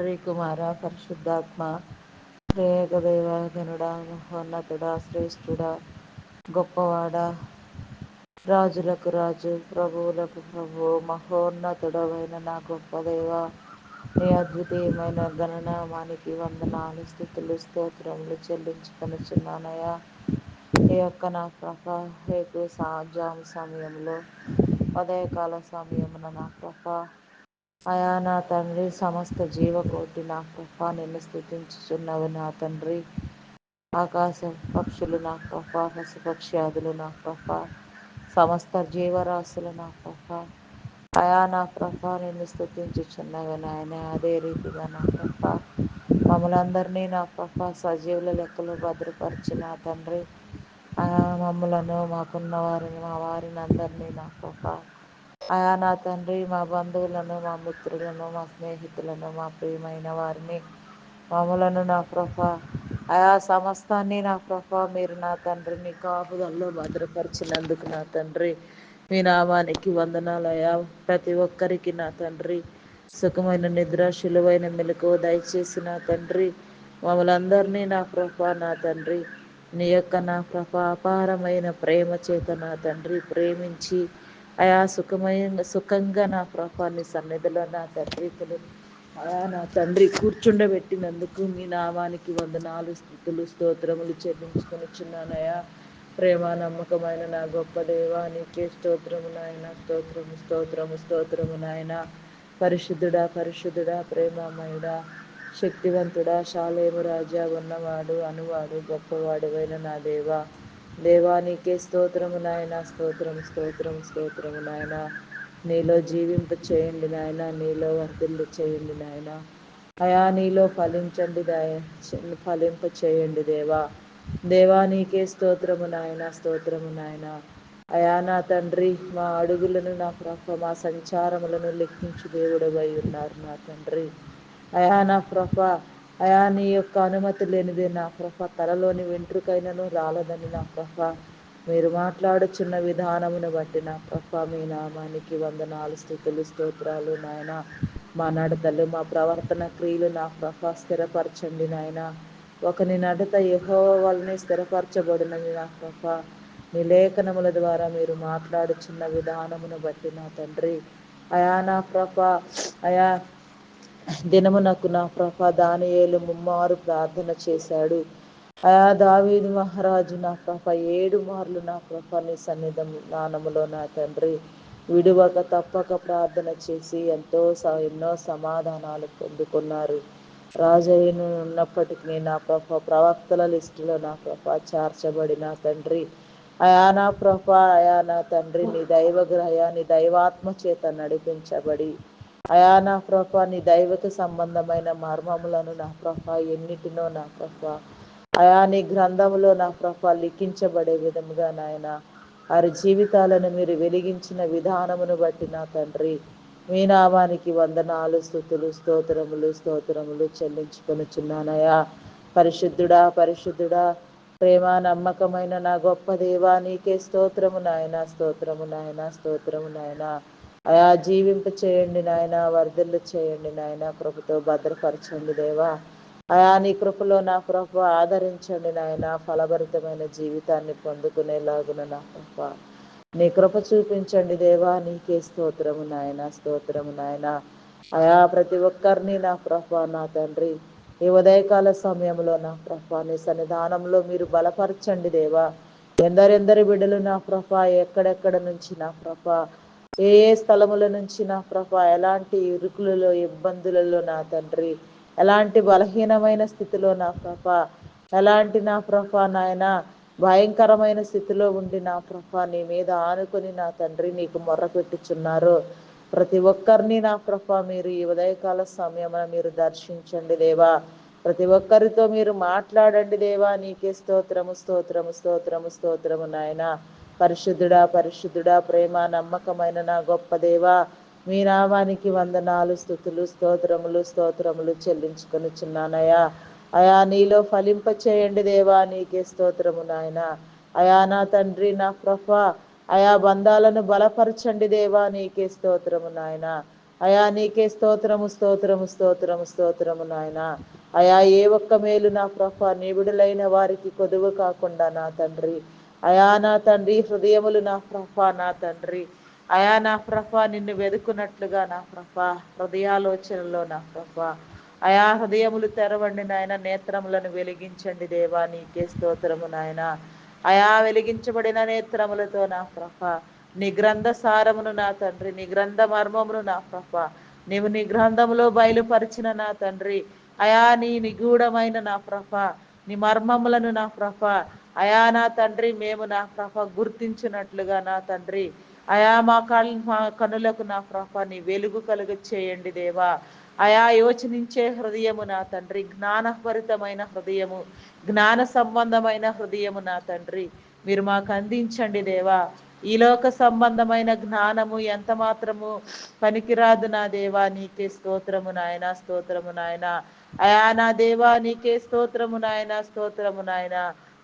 తండ్రి, కుమార, పరిశుద్ధాత్మ త్రియేక దైవజనుడా, మహోన్నతుడా, శ్రేష్ఠుడా, గొప్పవాడ, రాజులకు రాజు, ప్రభువులకు ప్రభువు, మహోన్నతుడవైన నా గొప్ప దేవ, నీ అద్వితీయమైన గణనామానికి వందనాలు, స్తుతులు, స్తోత్రములు చెల్లించుకొనుచున్నానయ్యా. ఈ యొక్క నా ప్రభ రేపు జాము సమయంలో, ఉదయకాల సమయమున నా ప్రభ అయా నా తండ్రి, సమస్త జీవకోటి నా ప్రభ నిన్ను స్తుతించుచున్నవి నా తండ్రి. ఆకాశ పక్షులు నా ప్రభ, పశుపక్ష్యాదులు నా ప్రభ, సమస్త జీవరాశులు నా ప్రభ అయా నా ప్రభ నిన్ను స్తుతించుచున్నవి నాయన. అదే రీతిగా నా ప్రభ మమ్మలందరినీ నా ప్రభ సజీవుల లెక్కలు భద్రపరిచిన తండ్రి, మమ్మలను, మాకున్న వారిని, మా వారిని అందరినీ నా ప్రభ అయా నా తండ్రి, మా బంధువులను, మా మిత్రులను, మా స్నేహితులను, మా ప్రియమైన వారిని, మమ్మలను నా ప్రభ అయా సమస్తాన్ని నా ప్రభ మీరు నా తండ్రి నీ కాపుదల్లో భద్రపరిచినందుకు నా తండ్రి మీ నామానికి వందనాలయ్యా. ప్రతి ఒక్కరికి నా తండ్రి సుఖమైన నిద్ర, శిలువైన మెలకువ దయచేసిన తండ్రి, మమ్మలందరినీ నా ప్రభ నా తండ్రి నీ యొక్క నా ప్రభ అపారమైన ప్రేమ చేత నా తండ్రి ప్రేమించి అయా సుఖంగా నా ప్రభ నీ సన్నిధిలో నా తండ్రి అయా నా తండ్రి కూర్చుండబెట్టినందుకు మీ నామానికి వందనాలు, స్తుతులు, స్తోత్రములు చెల్లించుకొనిచున్నానయ్యా. ప్రేమ నమ్మకమైన నా గొప్ప దేవా, నీకే స్తోత్రము నాయన, స్తోత్రము స్తోత్రము స్తోత్రము నాయన. పరిశుద్ధుడా పరిశుద్ధుడా, ప్రేమమయుడా, శక్తివంతుడా, శాలేము రాజా, ఉన్నవాడు అనువాడు గొప్పవాడువైన నా దేవా, దేవా నీకే స్తోత్రము నాయన, స్తోత్రము స్తోత్రము స్తోత్రము నాయన. నీలో జీవింప చేయండి నాయన, నీలో వర్ధిల్లు చేయండి నాయన. అయా నీలో ఫలించండి ఫలింప చేయండి దేవా. దేవా నీకే స్తోత్రము నాయన, స్తోత్రము నాయన. అయా నా తండ్రి, మా అడుగులను నా ప్రభ, మా సంచారములను లెక్కించు దేవుడవై ఉన్నారు నా తండ్రి. అయా నా ప్రభ అయా నీ యొక్క అనుమతి లేనిదే నా ప్రభ తలలోని వెంట్రుకైనను రాలదని నా ప్రభ మీరు మాట్లాడుచున్న విధానమును బట్టి నా ప్రభ మీ నామానికి వందనాలు, స్తుతులు, స్తోత్రాలు నాయన. మా నడతలు, మా ప్రవర్తన క్రియలు నా ప్రభ స్థిరపరచండి నాయన. ఒకని నడత యెహోవా వలనే స్థిరపరచబడినది నా ప్రభ. నీ లేఖనముల ద్వారా మీరు మాట్లాడుచున్న విధానమును బట్టి నా తండ్రి అయా నా ప్రభ అయా దినమునకు నా ప్రభ దానియేలు ముమ్మారు ప్రార్థన చేశాడు. అయా దావీదు మహారాజు నా ప్రభ 7 మార్లు నా ప్రభ నీ సన్నిధానములో నా తండ్రి విడువక తప్పక ప్రార్థన చేసి ఎన్నో సమాధానాలు పొందుకున్నారు. రాజయ్యను ఉన్నప్పటికీ నా ప్రభ ప్రవక్తల లిస్టులో నా ప్రభ చేర్చబడి నా తండ్రి అయా నా ప్రభ అయా నా తండ్రి నీ దైవగ్రహ నీ దైవాత్మ చేత నడిపించబడి అయా నా ప్రభ నీ దైవకు సంబంధమైన మర్మములను నా ప్రభ ఎన్నిటినో నా ప్రభ అయా నీ గ్రంథములో నా ప్రభ లిఖించబడే విధముగా నాయన వారి జీవితాలను మీరు వెలిగించిన విధానమును బట్టి నా తండ్రి మీ నామానికి వందనాలు, స్తుతులు, స్తోత్రములు స్తోత్రములు చెల్లించుకొనుచున్నానయ్యా. పరిశుద్ధుడా పరిశుద్ధుడా, ప్రేమ నమ్మకమైన నా గొప్ప దేవా, నీకే స్తోత్రము నాయన, స్తోత్రము నాయన, స్తోత్రము నాయన. అయా జీవింప చేయండి నాయన, వర్ధిల్లు చేయండి నాయన, కృపతో భద్రపరచండి దేవా. అయా నీ కృపలో నా ప్రభ ఆదరించండి నాయన, ఫలభరితమైన జీవితాన్ని పొందుకునేలాగున నా ప్రభ నీ కృప చూపించండి దేవా. నీకే స్తోత్రము నాయన, స్తోత్రము నాయన. అయా ప్రతి ఒక్కరిని నా ప్రభ నా తండ్రి ఈ ఉదయకాల సమయంలో నా ప్రభ నీ సన్నిధానంలో మీరు బలపరచండి దేవా. ఎందరెందరి బిడ్డలు నా ప్రభ ఎక్కడెక్కడ నుంచి నా ప్రభ ఏ స్థలముల నుంచి నా ప్రభ ఎలాంటి ఇరుకులలో ఇబ్బందులలో నా తండ్రి ఎలాంటి బలహీనమైన స్థితిలో నా ప్రభ ఎలాంటి నా ప్రభ నాయన భయంకరమైన స్థితిలో ఉండి నా ప్రభ నీ మీద ఆనుకొని నా తండ్రి నీకు మొర్ర పెట్టుచున్నారు. ప్రతి ఒక్కరిని నా ప్రభ మీరు ఈ ఉదయకాల సమయమున మీరు దర్శించండి దేవా. ప్రతి ఒక్కరితో మీరు మాట్లాడండి దేవా. నీకే స్తోత్రము స్తోత్రము స్తోత్రము స్తోత్రము నాయన. పరిశుద్ధుడా పరిశుద్ధుడా, ప్రేమ నమ్మకమైన నా గొప్ప దేవా, మీ నామానికి వందనాలు, స్తుతులు, స్తోత్రములు స్తోత్రములు చెల్లించుకొనుచున్నానయ్యా. అయా నీలో ఫలింప చేయండి దేవా. నీకే స్తోత్రము నాయన. అయా నా తండ్రి నా ప్రభ అయా బంధాలను బలపరచండి దేవా. నీకే స్తోత్రము నాయన. అయా నీకే స్తోత్రము స్తోత్రము స్తోత్రము స్తోత్రము నాయన. అయా ఏ ఒక్క మేలు నా ప్రభ నీ విడులైన వారికి కొదువు కాకుండా నా తండ్రి. అయా నా తండ్రి హృదయములు నా ప్రభ నా తండ్రి. అయా నా ప్రభ నిన్ను వెదుకున్నట్లుగా నా ప్రభ హృదయాలోచనలో నా ప్రభ అయా హృదయములు తెరవండి నాయన. నేత్రములను వెలిగించండి దేవా నీకే స్తోత్రము నాయన. అయా వెలిగించబడిన నేత్రములతో నా ప్రభ నీ గ్రంథ సారమును నా తండ్రి, నీ గ్రంథ మర్మమును నా ప్రభ నీవు నీ గ్రంథములో బయలుపరిచిన నా తండ్రి. అయా నీ నిగూఢమైన నా ప్రభ నీ మర్మములను నా ప్రభ అయా నా తండ్రి మేము నా ప్రభ గుర్తించినట్లుగా నా తండ్రి. అయా మా కనులకు నా ప్రభ నీ వెలుగు కలుగ చేయండి దేవా. అయా యోచనించే హృదయము నా తండ్రి, జ్ఞానభరితమైన హృదయము, జ్ఞాన సంబంధమైన హృదయము నా తండ్రి మీరు మాకు అందించండి దేవా. ఈ లోక సంబంధమైన జ్ఞానము ఎంత మాత్రము పనికిరాదు నా దేవా. నీకే స్తోత్రము నాయన, స్తోత్రము నాయన. అయా నా దేవా నీకే స్తోత్రము నాయన, స్తోత్రము నాయన.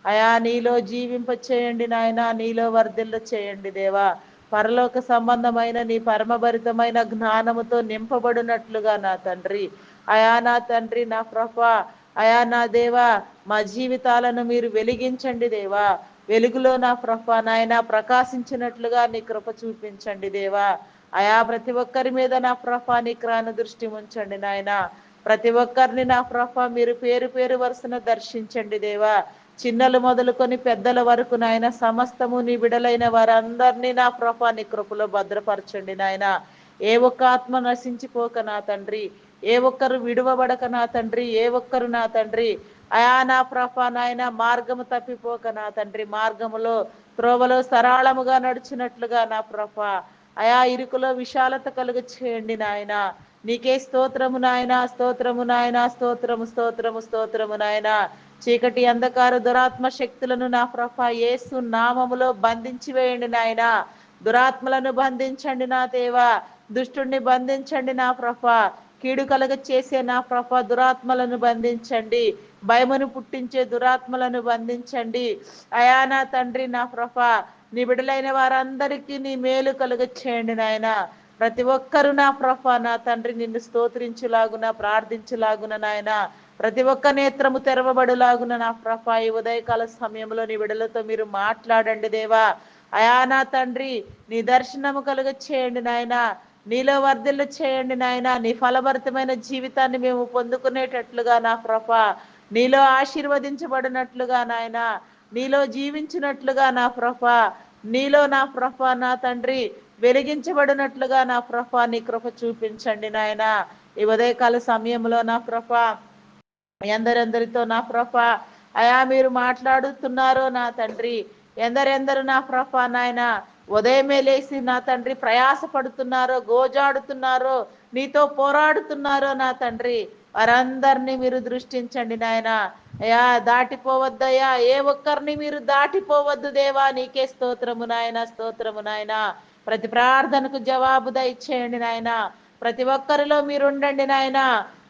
అయా నీలో జీవింప చేయండి నాయన, నీలో వర్ధిల్ల చేయండి దేవా. పరలోక సంబంధమైన నీ పరమభరితమైన జ్ఞానముతో నింపబడినట్లుగా నా తండ్రి. అయా నా తండ్రి నా ప్రభా అయా నా దేవా మా జీవితాలను మీరు వెలిగించండి దేవా. వెలుగులో నా ప్రభా నాయన ప్రకాశించినట్లుగా నీ కృప చూపించండి దేవా. అయా ప్రతి ఒక్కరి మీద నా ప్రభా నీ క్రాన దృష్టి ఉంచండి నాయన. ప్రతి ఒక్కరిని నా ప్రభా మీరు పేరు పేరు వరుసన దర్శించండి దేవా. చిన్నలు మొదలుకొని పెద్దల వరకు నాయన సమస్తము నీ బిడలైన వారందరినీ నా ప్రభా నీ కృపలో భద్రపరచండి నాయన. ఏ ఒక్క ఆత్మ నశించిపోక నా తండ్రి, ఏ ఒక్కరు విడువబడక నా తండ్రి, ఏ ఒక్కరు నా తండ్రి అయా నా ప్రభా నాయన మార్గము తప్పిపోక నా తండ్రి, మార్గములో త్రోవలో సరళముగా నడిచినట్లుగా నా ప్రభా అయా ఇరుకులో విశాలత కలుగ చేయండి నాయన. నీకే స్తోత్రము నాయన, స్తోత్రము నాయన, స్తోత్రము స్తోత్రము స్తోత్రము నాయన. చీకటి అంధకార దురాత్మ శక్తులను నా ప్రభా యేసు నామములో బంధించి వేయండి నాయన. దురాత్మలను బంధించండి నా దేవా, దుష్టుణ్ణి బంధించండి నా ప్రభా. కీడు కలగ చేసే నా ప్రభా దురాత్మలను బంధించండి, భయమును పుట్టించే దురాత్మలను బంధించండి. అయా నా తండ్రి నా ప్రభా నీ బిడలైన వారందరికీ నీ మేలు కలుగ చేయండి నాయన. ప్రతి ఒక్కరు నా ప్రభా నా తండ్రి నిన్ను స్తోత్రించులాగున ప్రార్థించులాగున నాయన. ప్రతి ఒక్క నేత్రము తెరవబడులాగున నా ప్రభా ఈ ఉదయకాల సమయంలో నీ బిడలతో మీరు మాట్లాడండి దేవా. అయా నా తండ్రి నీ దర్శనము కలుగ చేయండి నాయన. నీలో వర్ధిల్లు చేయండి నాయన. నీ ఫలభరితమైన జీవితాన్ని మేము పొందుకునేటట్లుగా నా ప్రభా, నీలో ఆశీర్వదించబడినట్లుగా నాయన, నీలో జీవించినట్లుగా నా ప్రభా, నీలో నా ప్రభా నా తండ్రి వెలిగించబడినట్లుగా నా ప్రభా నీ కృప చూపించండి నాయన. ఈ ఉదయకాల సమయంలో నా ప్రభా ఎందరెందరితో నా ప్రభా అయా మీరు మాట్లాడుతున్నారో నా తండ్రి, ఎందరెందరు నా ప్రభా నాయన ఉదయమే లేచి నా తండ్రి ప్రయాస పడుతున్నారో, గోజాడుతున్నారో, నీతో పోరాడుతున్నారో నా తండ్రి వారందరినీ మీరు దృష్టించండి నాయన. అయా దాటిపోవద్దయ్యా, ఏ ఒక్కరిని మీరు దాటిపోవద్దు దేవా. నీకే స్తోత్రము నాయన, స్తోత్రము నాయన. ప్రతి ప్రార్థనకు జవాబు దయచేయండి నాయన. ప్రతి ఒక్కరిలో మీరు ఉండండి నాయన.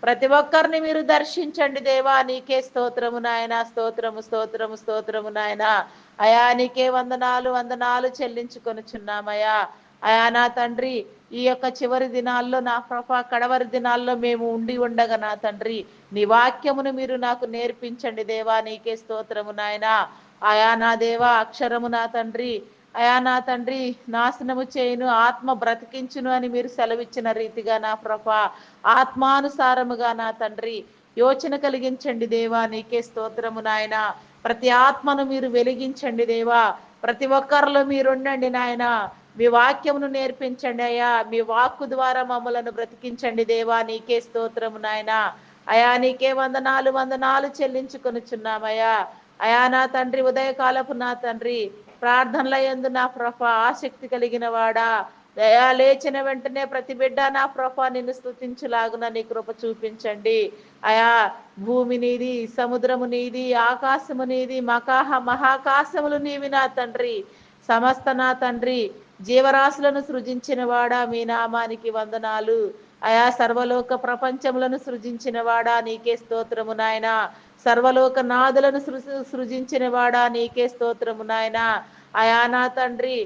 ప్రతి ఒక్కరిని మీరు దర్శించండి దేవా. నీకే స్తోత్రము నాయన, స్తోత్రము స్తోత్రము స్తోత్రము నాయన. అయా నీకే వందనాలు వందనాలు చెల్లించుకొనుచున్నామయ్యా. అయా నా తండ్రి ఈ యొక్క చివరి దినాల్లో నా ప్రభా కడవరి దినాల్లో మేము ఉండి ఉండగా నా తండ్రి నీ వాక్యమును మీరు నాకు నేర్పించండి దేవా. నీకే స్తోత్రము నాయన. అయా నా దేవా అక్షరము నా తండ్రి, అయా నా తండ్రి నాశనము చేయును ఆత్మ బ్రతికించును అని మీరు సెలవిచ్చిన రీతిగా నా ప్రభా ఆత్మానుసారముగా నా తండ్రి యోచన కలిగించండి దేవా. నీకే స్తోత్రము నాయన. ప్రతి ఆత్మను మీరు వెలిగించండి దేవా. ప్రతి ఒక్కరిలో మీరుండండి నాయన. మీ వాక్యమును నేర్పించండి అయ్యా. మీ వాక్కు ద్వారా మమ్మలను బ్రతికించండి దేవా. నీకే స్తోత్రము నాయన. అయా నీకే వందనాలు వందనాలు చెల్లించుకొనుచున్నామయ్యా. అయా నా తండ్రి ఉదయకాలపు నా తండ్రి ప్రార్థనల యందు నా ప్రభా ఆసక్తి కలిగిన వాడా, దయా లేచిన వెంటనే ప్రతి బిడ్డ నా ప్రభా నిన్ను స్తుతించులాగున నీ కృప చూపించండి అయా. భూమి నీది, సముద్రము నీది, ఆకాశము నీది, మహాకాశములు నీవి నా తండ్రి. సమస్త నా తండ్రి జీవరాశులను సృజించిన వాడా మీ నామానికి వందనాలు అయా. సర్వలోక ప్రపంచములను సృజించిన వాడా నీకే స్తోత్రము నాయన. సర్వలోక నాదులను సృజించిన వాడా నీకే స్తోత్రము నాయన. అయా నా తండ్రి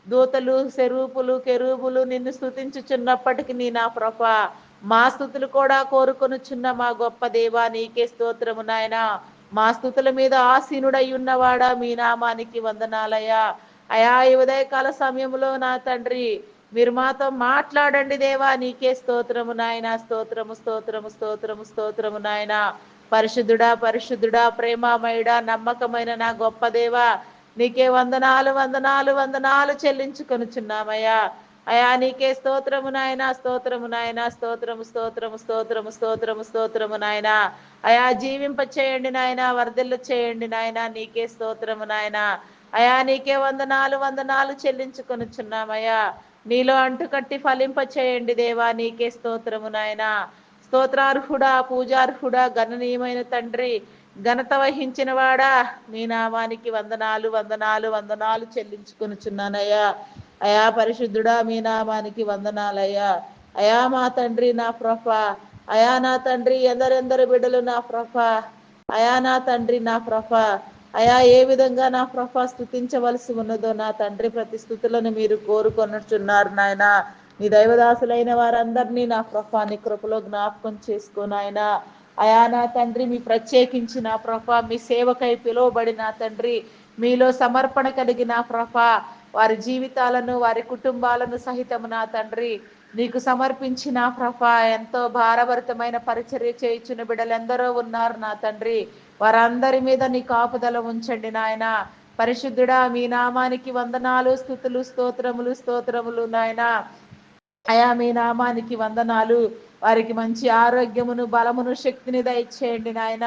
దూతలు, సెరూపులు, కెరూబులు నిన్ను స్తుతించుచున్నప్పటికీ నా ప్రభా, మా స్థుతులు కూడా కోరుకొనుచున్న మా గొప్ప దేవా నీకే స్తోత్రము నాయన. మా స్థుతుల మీద ఆసీనుడై ఉన్నవాడా మీ నామానికి వందనాలయ్యా. అయా ఈ ఉదయకాల సమయంలో నా తండ్రి మీరు మాతో మాట్లాడండి దేవా, నీకే స్తోత్రము నాయన. స్తోత్రము స్తోత్రము స్తోత్రము స్తోత్రము నాయన. పరిశుద్ధుడా పరిశుద్ధుడా, ప్రేమామయుడా, నమ్మకమైన నా గొప్ప దేవా, నీకే వందనాలు వందనాలు వందనాలు చెల్లించుకొనుచున్నామయ్యా. అయా నీకే స్తోత్రము నాయన. స్తోత్రము నాయన. స్తోత్రము స్తోత్రము స్తోత్రము స్తోత్రము స్తోత్రము నాయన. అయా జీవింప చేయండి నాయన, వర్ధిల్ల చేయండి నాయన, నీకే స్తోత్రము నాయన. అయా నీకే వందనాలు వందనాలు చెల్లించుకొనుచున్నామయ్యా. నీలో అంటుకట్టి ఫలింప చేయండి దేవా, నీకే స్తోత్రము నాయన. స్తోత్రార్హుడా, పూజార్హుడా, గణనీయమైన తండ్రి, ఘనత వహించిన వాడా, నీ నామానికి వందనాలు వందనాలు వందనాలు చెల్లించుకొనుచున్నానయ్యా. అయా పరిశుద్ధుడా, మీ నామానికి వందనాలయ్యా. అయా మా తండ్రి నా ప్రభా, అయా నా తండ్రి ఎందరెందరు బిడ్డలు నా ప్రభా, అయా నా తండ్రి నా ప్రభా, అయా ఏ విధంగా నా ప్రభా స్తుతించవలసి ఉన్నదో నా తండ్రి ప్రతి స్థుతులను మీరు కోరుకొనుచున్నారు నాయన. నీ దైవదాసులైన వారందరినీ నా ప్రభా నీ కృపలో జ్ఞాపకం చేసుకోనాయన. అయా నా తండ్రి మీ ప్రత్యేకించి నా ప్రభా మీ సేవకై పిలువబడిన తండ్రి, మీలో సమర్పణ కలిగిన ప్రభా వారి జీవితాలను వారి కుటుంబాలను సహితము నా తండ్రి నీకు సమర్పించిన ప్రభా, ఎంతో భారభరితమైన పరిచర్య చేయుచున్న బిడ్డలెందరో ఉన్నారు నా తండ్రి. వారందరి మీద నీ కాపుదల ఉంచండి నాయన. పరిశుద్ధుడా, మీ నామానికి వందనాలు, స్తుతులు, స్తోత్రములు స్తోత్రములు నాయన. అయా మీ నామానికి వందనాలు. వారికి మంచి ఆరోగ్యమును, బలమును, శక్తిని దయచేయండి నాయన.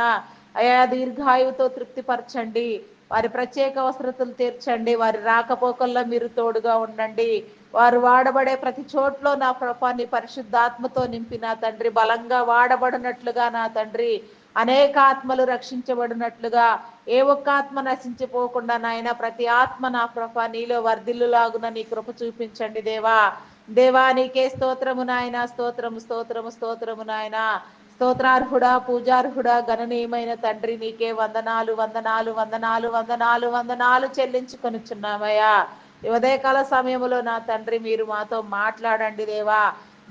అయా దీర్ఘాయువుతో తృప్తిపరచండి. వారి ప్రత్యేక అవసరతలు తీర్చండి. వారి రాకపోకల్లో మీరు తోడుగా ఉండండి. వారు వాడబడే ప్రతి చోట్లో నా ప్రభాన్ని పరిశుద్ధాత్మతో నింపి నా తండ్రి బలంగా వాడబడినట్లుగా నా తండ్రి అనేక ఆత్మలు రక్షించబడినట్లుగా, ఏ ఒక్క ఆత్మ నశించిపోకుండా నాయన ప్రతి ఆత్మ నా ప్రభా నీలో వర్ధిల్లులాగున నీ కృప చూపించండి దేవా. దేవా నీకే స్తోత్రము నాయన. స్తోత్రము స్తోత్రము స్తోత్రము నాయన. స్తోత్రార్హుడా, పూజార్హుడా, గణనీయమైన తండ్రి నీకే వందనాలు వందనాలు వందనాలు వందనాలు వందనాలు చెల్లించుకొనుచున్నామయ్యా. ఈ ఉదయకాల సమయంలో నా తండ్రి మీరు మాతో మాట్లాడండి దేవా.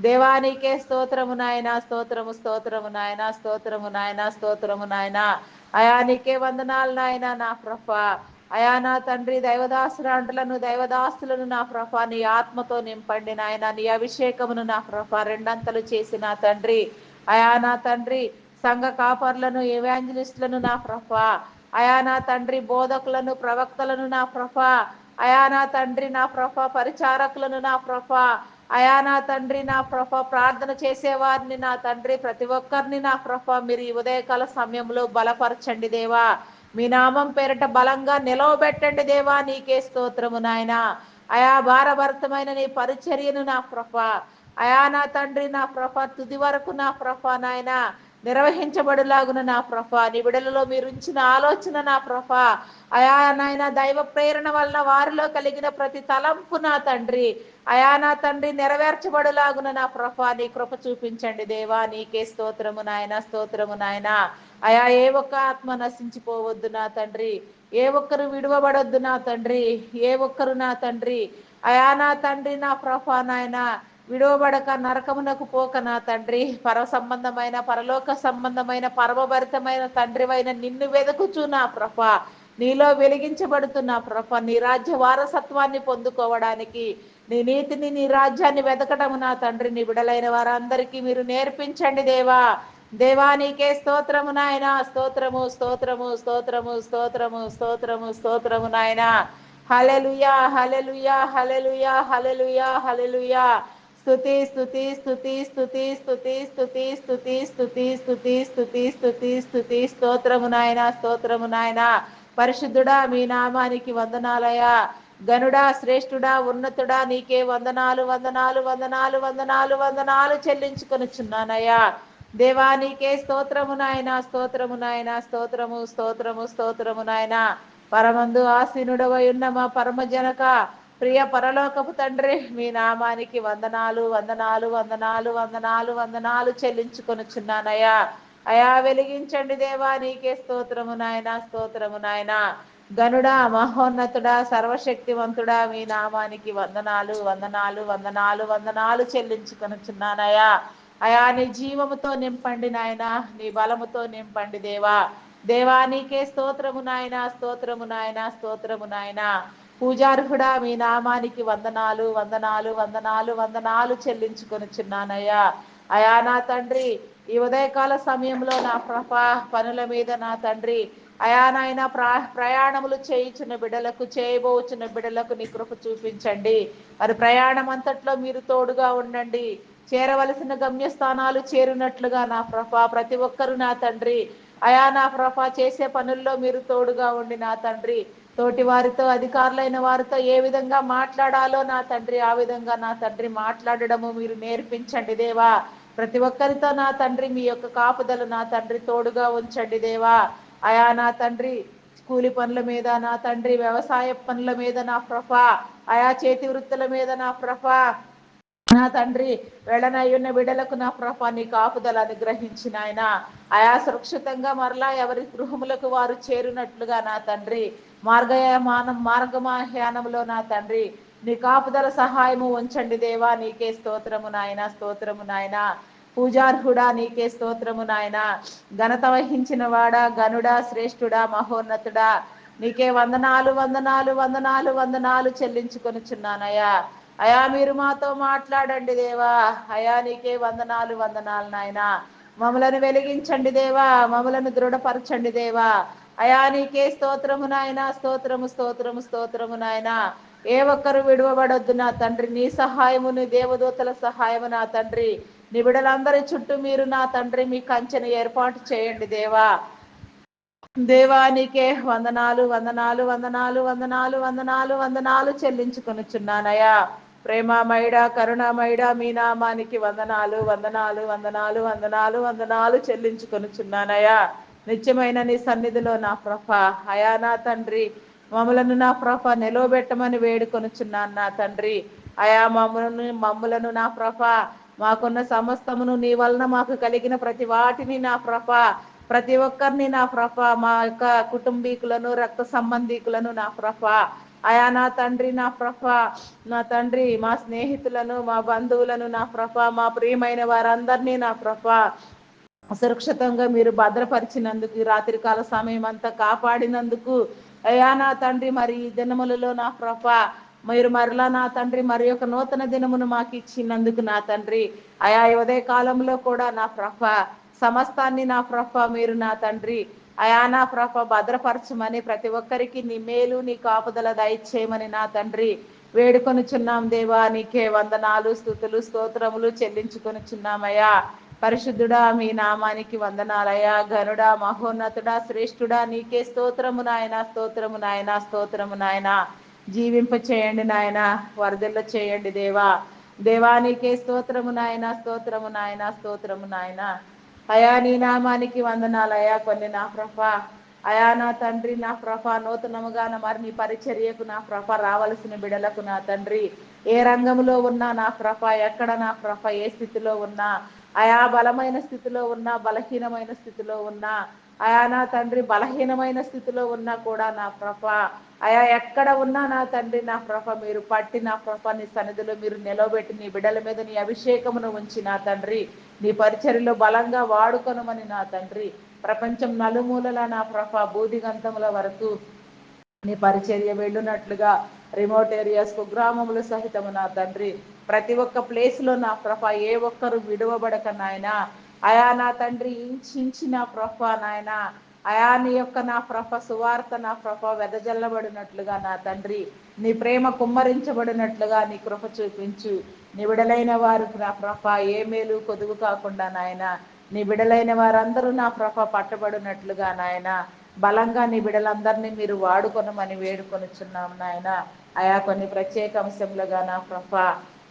దేవా నీకే స్తోత్రము నాయన. స్తోత్రము స్తోత్రము నాయన. స్తోత్రము నాయన. స్తోత్రము నాయన. అయా నీకే వందనాలు నాయన నా ప్రభా. అయా నా తండ్రి దైవదాసురాండ్రులను దైవదాసులను నా ప్రభా నీ ఆత్మతో నింపండి నాయన. నీ అభిషేకమును నా ప్రభా రెండంతలు చేసి నా తండ్రి, అయా నా తండ్రి సంఘ కాపర్లను, ఎవాంజలిస్టులను నా ప్రభా, అయా నా తండ్రి బోధకులను, ప్రవక్తలను నా ప్రభా, అయా నా తండ్రి నా ప్రభా పరిచారకులను నా ప్రభా, అయా నా తండ్రి నా ప్రభా ప్రార్థన చేసేవారిని నా తండ్రి ప్రతి ఒక్కరిని నా ప్రభా మీరు ఈ ఉదయకాల సమయంలో బలపరచండి దేవా. మీ నామం పేరిట బలంగా నిలవబెట్టండి దేవా. నీకే స్తోత్రము నాయన. అయా భారభరితమైన నీ పరిచర్యను నా ప్రభా, అయా నా తండ్రి నా ప్రభా తుది వరకు నా ప్రభా నాయన నిర్వహించబడులాగున నా ప్రభా నీ బిడలలో మీరు ఉంచిన ఆలోచన నా ప్రభా, అయా నాయన దైవ ప్రేరణ వలన వారిలో కలిగిన ప్రతి తలంపు నా తండ్రి, అయా నా తండ్రి నెరవేర్చబడులాగున నా ప్రభా నీ కృప చూపించండి దేవా. నీకే స్తోత్రము నాయన. స్తోత్రము నాయన. అయా ఏ ఒక్క ఆత్మ నశించిపోవద్దు నా తండ్రి, ఏ ఒక్కరు విడువబడొద్దు నా తండ్రి, ఏ ఒక్కరు నా తండ్రి, అయా నా తండ్రి నా ప్రభా నాయన విడువబడక నరకమునకు పోక నా తండ్రి పర సంబంధమైన పరలోక సంబంధమైన పరమభరితమైన తండ్రివైన నిన్ను వెతుకుచు నా ప్రభా నీలో వెలిగించబడుతున్న ప్రభా నీ రాజ్య వారసత్వాన్ని పొందుకోవడానికి నీ నీతిని నీ రాజ్యాన్ని వెతకటము నా తండ్రి నీ బిడలైన వారందరికీ మీరు నేర్పించండి దేవా. దేవా నీకే స్తోత్రము నాయన. స్తోత్రము స్తోత్రము స్తోత్రము స్తోత్రము స్తోత్రము స్తోత్రము నాయన. హల్లెలూయా హల్లెలూయా హల్లెలూయా హల్లెలూయా హల్లెలూయా. స్తుతి స్తుతి స్తుతి స్తుతి స్తుతి స్తుతి స్తుతి స్తుతి స్తుతి స్తుతి స్తుతి స్తుతి స్తోత్రము నాయన. స్తోత్రము నాయన. పరిశుద్ధుడా మీ నామానికి వందనాలయా. గనుడా, శ్రేష్ఠుడా, ఉన్నతుడా నీకే వందనాలు వందనాలు వందనాలు వందనాలు వందనాలు చెల్లించుకొనుచున్నానయ్యా. దేవా నీకే స్తోత్రము నాయన. స్తోత్రము నాయన. స్తోత్రము స్తోత్రము స్తోత్రము నాయన. పరమందు ఆసీనుడవై ఉన్న మా పరమ జనక ప్రియ పరలోకపు తండ్రి మీ నామానికి వందనాలు వందనాలు వందనాలు వందనాలు వందనాలు చెల్లించుకొనుచున్నానయ్యా. అయా వెలిగించండి దేవా. నీకే స్తోత్రము నాయన. స్తోత్రము నాయన. గనుడా, మహోన్నతుడా, సర్వశక్తివంతుడా, మీ నామానికి వందనాలు వందనాలు వందనాలు వందనాలు చెల్లించుకొనుచున్నానయ్యా. అయా నీ జీవముతో నింపండి నాయన, నీ బలముతో నింపండి దేవా. దేవా నీకే స్తోత్రము నాయన, స్తోత్రము నాయన, స్తోత్రము నాయన. పూజార్హుడా, మీ నామానికి వందనాలు వందనాలు వందనాలు వందనాలు చెల్లించుకొనుచున్నానయ్యా. అయా నా తండ్రి, ఈ ఉదయకాల సమయంలో నా ప్రభా పనుల మీద నా తండ్రి అయా నాయన ప్రయాణములు చేయించిన బిడ్డలకు, చేయబోచున్న బిడ్డలకు నీ కృప చూపించండి. మరి ప్రయాణం అంతట్లో మీరు తోడుగా ఉండండి. చేరవలసిన గమ్యస్థానాలు చేరినట్లుగా నా ప్రభా ప్రతి ఒక్కరు నా తండ్రి అయా నా ప్రభా చేసే పనుల్లో మీరు తోడుగా ఉండి నా తండ్రి తోటి వారితో, అధికారులైన వారితో ఏ విధంగా మాట్లాడాలో నా తండ్రి ఆ విధంగా నా తండ్రి మాట్లాడడము మీరు నేర్పించండి దేవా. ప్రతి ఒక్కరితో నా తండ్రి మీ యొక్క కాపుదలు నా తండ్రి తోడుగా ఉంచండి దేవా. అయా నా తండ్రి కూలి పనుల మీద నా తండ్రి, వ్యవసాయ పనుల మీద నా ప్రభా, ఆయా చేతి వృత్తుల మీద నా ప్రభా నా తండ్రి వెళ్ళనయ్యున్న బిడ్డలకు నా ప్రభా నీ కాపుదల అనుగ్రహించిన ఆయన ఆయా సురక్షితంగా మరలా ఎవరి గృహములకు వారు చేరినట్లుగా నా తండ్రి మార్గమాహ్యానంలో నా తండ్రి నీ కాపుదల సహాయము ఉంచండి దేవా. నీకే స్తోత్రము నాయన, స్తోత్రము నాయన. పూజార్హుడా నీకే స్తోత్రము నాయన. ఘనత వహించిన వాడా, గనుడా, శ్రేష్ఠుడా, మహోన్నతుడా నీకే వందనాలు వందనాలు వందనాలు వందనాలు చెల్లించుకొనుచున్నానయ్యా. అయా మీరు మాతో మాట్లాడండి దేవా. అయా నీకే వందనాలు వందనాలు నాయన. మమ్మలను వెలిగించండి దేవా, మమ్మలను దృఢపరచండి దేవా. అయా నీకే స్తోత్రము నాయన, స్తోత్రము స్తోత్రము స్తోత్రము నాయన. ఏ ఒక్కరు విడువబడొద్దు నా తండ్రి, నీ సహాయము, నీ దేవదూతల సహాయము నా తండ్రి, నీ బిడ్డలందరి చుట్టూ మీరు నా తండ్రి మీ కంచెను ఏర్పాటు చేయండి దేవా. దేవానికే వందనాలు వందనాలు వందనాలు వందనాలు వందనాలు వందనాలు చెల్లించుకొనుచున్నానయ్యా. ప్రేమమయుడా, కరుణామయుడా, మీ నామానికి వందనాలు వందనాలు వందనాలు వందనాలు వందనాలు చెల్లించుకొనుచున్నానయ్యా. నిత్యమైన నీ సన్నిధిలో నా ప్రభ అయా నా తండ్రి మమ్మలను నా ప్రభ నిలవబెట్టమని వేడుకొనుచున్నాను నా తండ్రి. అయా మమ్ములను నా ప్రభ మాకున్న సమస్తమును నీ వలన మాకు కలిగిన ప్రతి వాటిని నా ప్రభ ప్రతి ఒక్కరిని నా ప్రభ మా యొక్క కుటుంబీకులను, రక్త సంబంధీకులను నా ప్రభ అయా నా తండ్రి నా ప్రభ నా తండ్రి మా స్నేహితులను, మా బంధువులను నా ప్రభ మా ప్రియమైన వారందరినీ నా ప్రభ సురక్షితంగా మీరు భద్రపరిచినందుకు, రాత్రికాల సమయం అంతా కాపాడినందుకు అయా నా తండ్రి మరి ఈ దినములలో నా ప్రభ మీరు మరలా నా తండ్రి మరి యొక్క నూతన దినమును మాకు ఇచ్చినందుకు నా తండ్రి అయా ఉదయ కాలంలో కూడా నా ప్రభ సమస్తాన్ని నా ప్రభ మీరు నా తండ్రి అయా నా ప్రభ భద్రపరచమని ప్రతి ఒక్కరికి నీ మేలు, నీ కాపుదల దయచేయమని నా తండ్రి వేడుకొనుచున్నాం దేవా. నీకే వందనాలు, స్తుతులు, స్తోత్రములు చెల్లించుకొనుచున్నామయ్యా. పరిశుద్ధుడా మీ నామానికి వందనాలయ్యా. ఘనుడా, మహోన్నతుడా, శ్రేష్ఠుడా నీకే స్తోత్రము నాయన, స్తోత్రము నాయన, స్తోత్రము నాయన. జీవింప చేయండి నాయన, వరదల్లో చేయండి దేవా. దేవానికే స్తోత్రము నాయన, స్తోత్రము నాయన, స్తోత్రము నాయన. అయా నీ నామానికి వందనాలయ్యా. కొన్ని నా ప్రభ అయా నా తండ్రి నా ప్రభ నూతనముగా మరి నీ పరిచర్యకు నా ప్రభ రావలసిన బిడలకు నా తండ్రి ఏ రంగంలో ఉన్నా నా ప్రభ, ఎక్కడ నా ప్రభ ఏ స్థితిలో ఉన్నా, ఆయా బలమైన స్థితిలో ఉన్నా, బలహీనమైన స్థితిలో ఉన్నా, ఆయా నా తండ్రి బలహీనమైన స్థితిలో ఉన్నా కూడా నా ప్రభ అయా ఎక్కడ ఉన్నా నా తండ్రి నా ప్రభ మీరు పట్టి నా ప్రభ నీ సన్నిధిలో మీరు నిలవబెట్టి నీ బిడ్డల మీద నీ అభిషేకమును ఉంచి నా తండ్రి నీ పరిచర్యలో బలంగా వాడుకొనమని నా తండ్రి ప్రపంచం నలుమూలల నా ప్రభ బూదిగంతముల వరకు నీ పరిచర్య వెళ్ళునట్లుగా రిమోట్ ఏరియాస్ కుగ్రామములు సహితము నా తండ్రి ప్రతి ఒక్క ప్లేస్ లో నా ప్రభ ఏ ఒక్కరు విడువబడక నాయన అయా నా తండ్రి ఇంచి నా ప్రభ నాయన అయా నీ యొక్క నా ప్రభ సువార్త నా ప్రభ వెదజల్లబడినట్లుగా నా తండ్రి నీ ప్రేమ కుమ్మరించబడినట్లుగా నీ కృప చూపించు. నీ బిడలైన వారు నా ప్రభ ఏ మేలు కొదువు కాకుండా నాయన నీ బిడలైన వారందరూ నా ప్రభ పట్టబడినట్లుగా నాయన బలంగా నీ బిడలందరినీ మీరు వాడుకొనమని వేడుకొనుచున్నాం నాయన. ఆయా కొన్ని ప్రత్యేక అంశంలుగా నా ప్రభ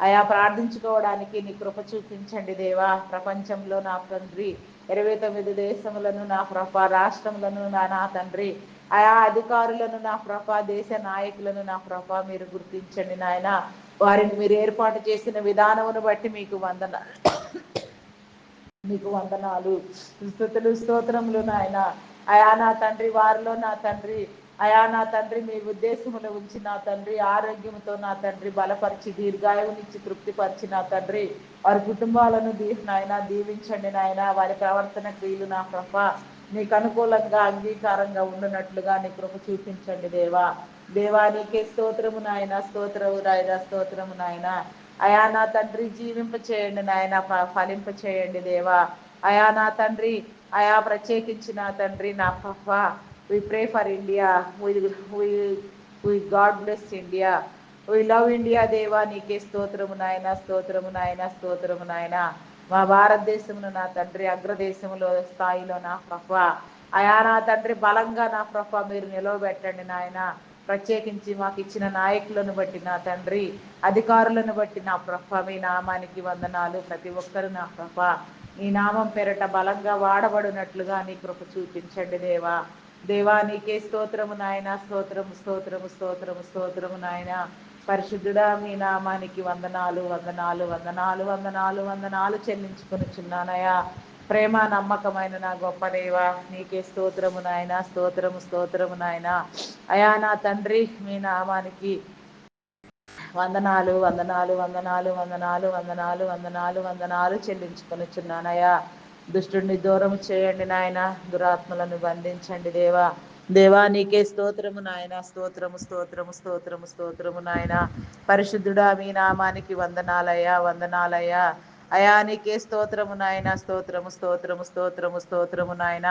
ఆయా ప్రార్థించుకోవడానికి నీ కృప చూపించండి దేవా. ప్రపంచంలో నా తండ్రి 29 దేశములను నా ప్రభ రాష్ట్రములను నా తండ్రి ఆయా అధికారులను నా ప్రభ దేశ నాయకులను నా ప్రభ మీరు గుర్తించండి నాయన. వారిని మీరు ఏర్పాటు చేసిన విధానమును బట్టి మీకు వందనాలు, స్తుతులు, స్తోత్రములు నాయన. అయా నా తండ్రి వారిలో నా తండ్రి అయా నా తండ్రి మీ ఉద్దేశములు ఉంచి నా తండ్రి ఆరోగ్యంతో నా తండ్రి బలపరిచి దీర్ఘాయువునిచ్చి తృప్తిపరిచి నా తండ్రి వారి కుటుంబాలను నాయన దీవించండి నాయన. వారి ప్రవర్తన క్రియలు నా ప్రభ నీకు అనుకూలంగా అంగీకారంగా ఉండునట్లుగా నీ కృప చూపించండి దేవా. దేవా నీకే స్తోత్రము నాయన, స్తోత్రము నాయన, స్తోత్రము నాయన. అయా నా తండ్రి జీవింప చేయండి నాయన, ఫలింప చేయండి దేవా. అయా నా తండ్రి అయా ప్రత్యేకించి నా తండ్రి నా ప్రభ we pray for India, God bless India, we love India దేవా. నీకే స్తోత్రము నాయన, స్తోత్రము నాయన, స్తోత్రము నాయన. మా భారతదేశమును నా తండ్రి అగ్రదేశంలో స్థాయిలో నా ప్రభ అయా నా తండ్రి బలంగా నా ప్రభ మీరు నిలవబెట్టండి నాయన. ప్రత్యేకించి మాకు ఇచ్చిన నాయకులను బట్టి నా తండ్రి అధికారులను బట్టి నా ప్రభ మీ నామానికి వందనాలు. ప్రతి ఒక్కరు నా ప్రభ నీ నామం పేరట బలంగా వాడబడినట్లుగా నీ కృప చూపించండి దేవా. దేవా నీకే స్తోత్రము నాయన, స్తోత్రము స్తోత్రము స్తోత్రము స్తోత్రము నాయన. పరిశుద్ధుడా మీ నామానికి వందనాలు వందనాలు వందనాలు వందనాలు వందనాలు చెల్లించుకొనిచున్నానయా. ప్రేమ నమ్మకమైన నా గొప్ప దేవా నీకే స్తోత్రము నాయన, స్తోత్రము స్తోత్రము నాయన. అయా నా తండ్రి మీ నామానికి వందనాలు వందనాలు వందనాలు వందనాలు వందనాలు వందనాలు వందనాలు చెల్లించుకొనిచున్నానయ్యా. దుష్టుడిని దూరం చేయండి నాయన, దురాత్మలను బంధించండి దేవా. దేవా నీకే స్తోత్రము నాయన, స్తోత్రము స్తోత్రము స్తోత్రము స్తోత్రము నాయన. పరిశుద్ధుడా మీ నామానికి వందనాలయ్యా, వందనాలయ్యా. అయా నీకే స్తోత్రము నాయన, స్తోత్రము స్తోత్రము స్తోత్రము స్తోత్రము నాయన.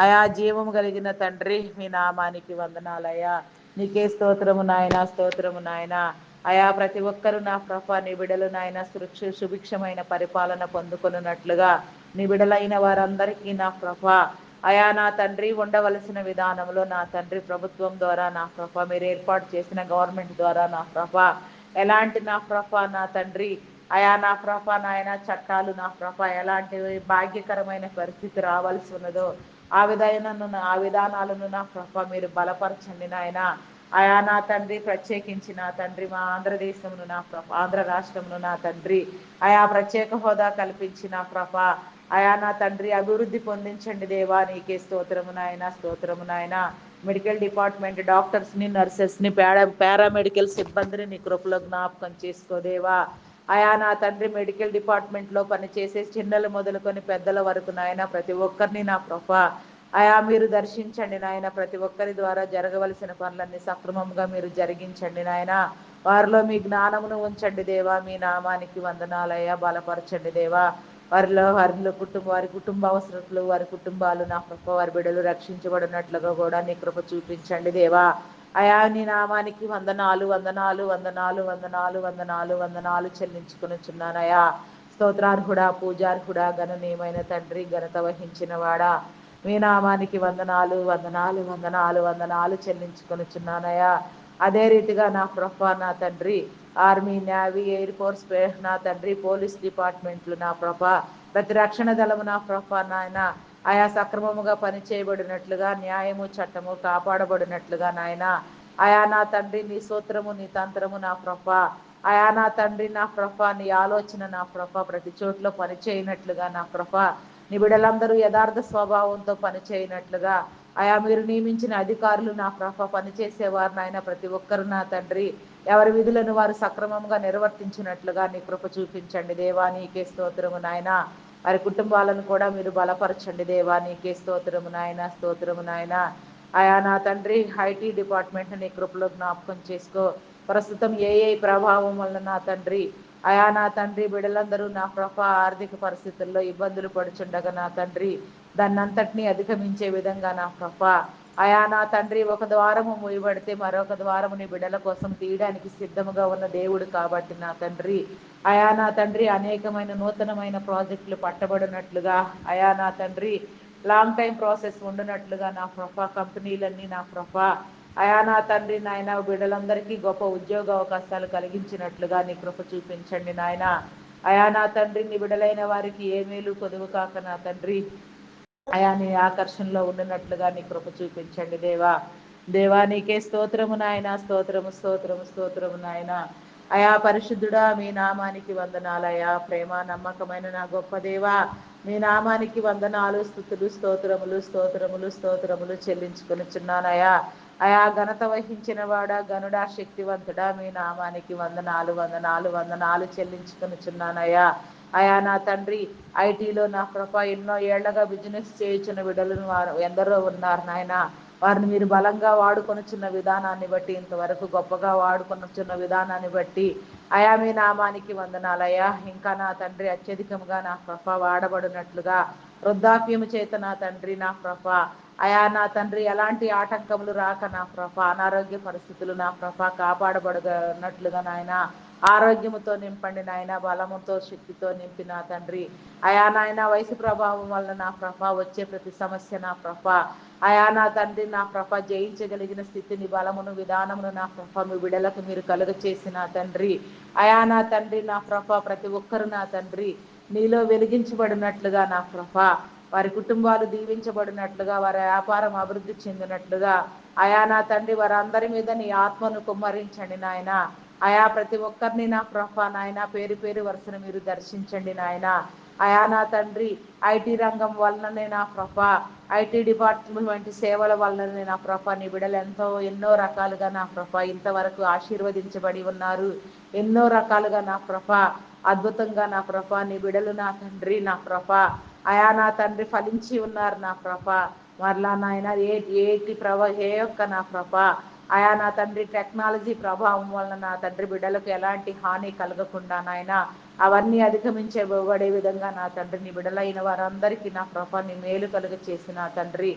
అయా జీవము కలిగిన తండ్రి మీ నామానికి వందనాలయ్యా. నీకే స్తోత్రము నాయన, స్తోత్రము నాయన. అయా ప్రతి ఒక్కరు నా ప్రభ నీ బిడలు నాయన సుభిక్షమైన పరిపాలన పొందుకొనున్నట్లుగా నీ బిడలైన వారందరికీ నా ప్రభ అయా నా తండ్రి ఉండవలసిన విధానంలో నా తండ్రి ప్రభుత్వం ద్వారా నా ప్రభ మీరు ఏర్పాటు చేసిన గవర్నమెంట్ ద్వారా నా ప్రభ ఎలాంటి నా ప్రభ నా తండ్రి అయా నా ప్రభ నాయన చట్టాలు నా ప్రభ ఎలాంటి భాగ్యకరమైన పరిస్థితి రావాల్సి ఉన్నదో ఆ విధానాలను నా ప్రభ మీరు బలపరచండి నాయన. అయా నా తండ్రి ప్రత్యేకించి నా తండ్రి మా ఆంధ్రదేశమును నా ప్రభ ఆంధ్ర రాష్ట్రమును నా తండ్రి అయా ప్రత్యేక హోదా కల్పించి నా ప్రభ అయా నా తండ్రి అభివృద్ధి పొందించండి దేవా. నీకే స్తోత్రము నాయన, స్తోత్రము నాయన. మెడికల్ డిపార్ట్మెంట్ డాక్టర్స్ని నర్సెస్ని పారామెడికల్ సిబ్బందిని నీ కృపలో జ్ఞాపకం చేసుకోదేవా. అయా నా తండ్రి మెడికల్ డిపార్ట్మెంట్లో పనిచేసే చిన్నలు మొదలుకొని పెద్దల వరకు నాయన ప్రతి ఒక్కరిని నా ప్రభ అయా మీరు దర్శించండి నాయన. ప్రతి ఒక్కరి ద్వారా జరగవలసిన పనులన్నీ సక్రమంగా మీరు జరిగించండి నాయన. వారిలో మీ జ్ఞానమును ఉంచండి దేవా. మీ నామానికి వందనాలయ్యా. బలపరచండి దేవా. వారి కుటుంబ అవసరతలు వారి కుటుంబాలు నా కృప వారి బిడ్డలు రక్షించబడినట్లుగా కూడా నీ కృప చూపించండి దేవా. అయా నీ నామానికి వందనాలు వందనాలు వందనాలు వందనాలు వందనాలు వందనాలు చెల్లించుకొనిచున్నానయా. స్తోత్రార్హుడా, పూజార్హుడా, గణనీయమైన తండ్రి, ఘనత వహించిన వాడా మీ నామానికి వందనాలు వందనాలు వందనాలు వందనాలు చెల్లించుకొనిచున్నానయా. అదే రీతిగా నా ప్రభ నా తండ్రి ఆర్మీ, నేవీ, ఎయిర్ ఫోర్స్ నా తండ్రి పోలీస్ డిపార్ట్మెంట్లు నా ప్రభ ప్రతి రక్షణ దళము నా ప్రభ నాయన ఆయా సక్రమముగా పనిచేయబడినట్లుగా న్యాయము చట్టము కాపాడబడినట్లుగా నాయన అయా నా తండ్రి నీ సూత్రము నీ తంత్రము నా ప్రభ అయా నా తండ్రి నా ప్రభ నీ ఆలోచన నా ప్రభ ప్రతి చోట్ల పనిచేయనట్లుగా నా ప్రభ నీ బిడ్డలందరూ యథార్థ స్వభావంతో పనిచేయనట్లుగా అయా మీరు నియమించిన అధికారులు నా ప్రభ పనిచేసేవారు నాయన ప్రతి ఒక్కరు నా తండ్రి ఎవరి విధులను వారు సక్రమంగా నిర్వర్తించినట్లుగా నీ కృప చూపించండి దేవా. నీకే స్తోత్రము నాయన. వారి కుటుంబాలను కూడా మీరు బలపరచండి దేవా. నీకే స్తోత్రము నాయన, స్తోత్రము నాయన. అయా నా తండ్రి ఐటీ డిపార్ట్మెంట్ నీ కృపలో జ్ఞాపకం చేసుకో. ప్రస్తుతం ఏ ప్రభావం వలన నా తండ్రి అయా నా తండ్రి బిడ్డలందరూ నా ప్రభ ఆర్థిక పరిస్థితుల్లో ఇబ్బందులు పడుచుండగా నా తండ్రి దాన్నంతటినీ అధిగమించే విధంగా నా ప్రభ అయా నా తండ్రి ఒక ద్వారము మూయబడితే మరొక ద్వారము నీ బిడ్డల కోసం తీయడానికి సిద్ధముగా ఉన్న దేవుడు కాబట్టి నా తండ్రి అయా నా తండ్రి అనేకమైన నూతనమైన ప్రాజెక్టులు పట్టబడినట్లుగా అయా నా తండ్రి లాంగ్ టైం ప్రాసెస్ ఉండినట్లుగా నా ప్రభ కంపెనీలన్నీ నా ప్రభ అయా నా తండ్రి నాయన బిడ్డలందరికీ గొప్ప ఉద్యోగ అవకాశాలు కలిగించినట్లుగా నీ కృప చూపించండి నాయన. అయా నా తండ్రి నీ బిడ్డలైన వారికి ఏ మేలు కొదువు కాక నా తండ్రి అయా నీ ఆకర్షణలో ఉండినట్లుగా నీ కృప చూపించండి దేవా. దేవా నీకే స్తోత్రము నాయన, స్తోత్రము స్తోత్రము స్తోత్రము నాయన. అయా పరిశుద్ధుడా మీ నామానికి వందనాలయా. ప్రేమ నమ్మకమైన నా గొప్ప దేవా మీ నామానికి వందనాలు, స్తుతులు, స్తోత్రములు స్తోత్రములు స్తోత్రములు చెల్లించుకొనిచున్నానయా. అయా ఘనత వహించిన వాడా, గనుడా, శక్తివంతుడా, మీ నామానికి వందనాలు వందనాలు వందనాలు చెల్లించుకొనుచున్నానయ్యా. అయా నా తండ్రి, ఐటీలో నా ప్రభ ఎన్నో ఏళ్లగా బిజినెస్ చేయుచున్న బిడ్డలను వారు ఎందరో ఉన్నారు నాయన. వారిని మీరు బలంగా వాడుకొనుచున్న విధానాన్ని బట్టి, ఇంతవరకు గొప్పగా వాడుకొనుచున్న విధానాన్ని బట్టి అయా మీ నామానికి వందనాలయ్యా. ఇంకా నా తండ్రి అత్యధికంగా నా ప్రభ వాడబడినట్లుగా వృద్ధాప్యము చేత నా తండ్రి నా ప్రభ అయా నా తండ్రి ఎలాంటి ఆటంకములు రాక నా ప్రభ అనారోగ్య పరిస్థితులు నా ప్రభ కాపాడబడినట్లుగా నాయన ఆరోగ్యముతో నింపండి నాయన, బలముతో శక్తితో నింపి నా తండ్రి అయా నాయన వయసు ప్రభావం వల్ల నా ప్రభ వచ్చే ప్రతి సమస్య నా ప్రభ అయా నా తండ్రి నా ప్రభ జయించగలిగిన స్థితిని, బలమును, విధానమును నా ప్రభ మీ బిడలకు మీరు కలుగ చేసి నా తండ్రి అయా నా తండ్రి నా ప్రభ ప్రతి ఒక్కరు నా తండ్రి నీలో వెలిగించబడినట్లుగా నా ప్రభ వారి కుటుంబాలు దీవించబడినట్లుగా, వారి వ్యాపారం అభివృద్ధి చెందినట్లుగా అయా నా తండ్రి వారందరి మీద నీ ఆత్మను కుమ్మరించండి నాయన. అయా ప్రతి ఒక్కరిని నా ప్రభ నాయన పేరు పేరు వరుసను మీరు దర్శించండి నాయన. అయా నా తండ్రి ఐటీ రంగం వలననే నా ప్రభ, ఐటీ డిపార్ట్మెంట్ వంటి సేవల వలననే నా ప్రభ నీ బిడలు ఎన్నో రకాలుగా నా ప్రభ ఇంతవరకు ఆశీర్వదించబడి ఉన్నారు. ఎన్నో రకాలుగా నా ప్రభ అద్భుతంగా నా ప్రభ నీ బిడలు నా తండ్రి నా ప్రభ అయా నా తండ్రి ఫలించి ఉన్నారు నా ప్రభ. మరలా నాయన ఏ యొక్క నా ప్రభ అయా నా తండ్రి టెక్నాలజీ ప్రభావం వలన నా తండ్రి బిడ్డలకు ఎలాంటి హాని కలగకుండా నాయన అవన్నీ అధిగమించబడే విధంగా నా తండ్రి నీ బిడలైన వారందరికీ నా ప్రభ నీ మేలు కలుగ చేసి నా తండ్రి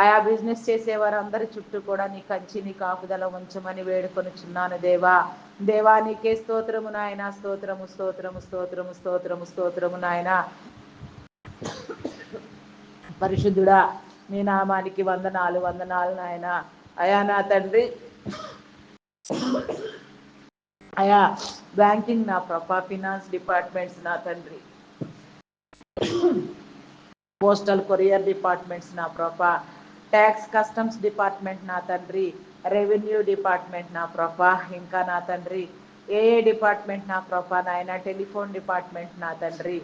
ఆయా బిజినెస్ చేసే వారందరి చుట్టూ కూడా నీ కంచి నీ కాపుదల ఉంచమని వేడుకొనుచున్నాను దేవా. దేవా నీకే స్తోత్రము నాయన, స్తోత్రము స్తోత్రము స్తోత్రము స్తోత్రము స్తోత్రము నాయన. పరిశుద్ధుడా నీ నామానికి వందనాలు వందనాలు నాయన. అయా నా తండ్రి అయా బ్యాంకింగ్ నా ప్రభ, ఫినాన్స్ డిపార్ట్మెంట్స్ నా తండ్రి, పోస్టల్ కొరియర్ డిపార్ట్మెంట్స్ నా ప్రభ, ట్యాక్స్ కస్టమ్స్ డిపార్ట్మెంట్ నా తండ్రి, రెవెన్యూ డిపార్ట్మెంట్ నా ప్రభ, ఇంకా నా తండ్రి ఏ డిపార్ట్మెంట్ నా ప్రభ నాయన, టెలిఫోన్ డిపార్ట్మెంట్ నా తండ్రి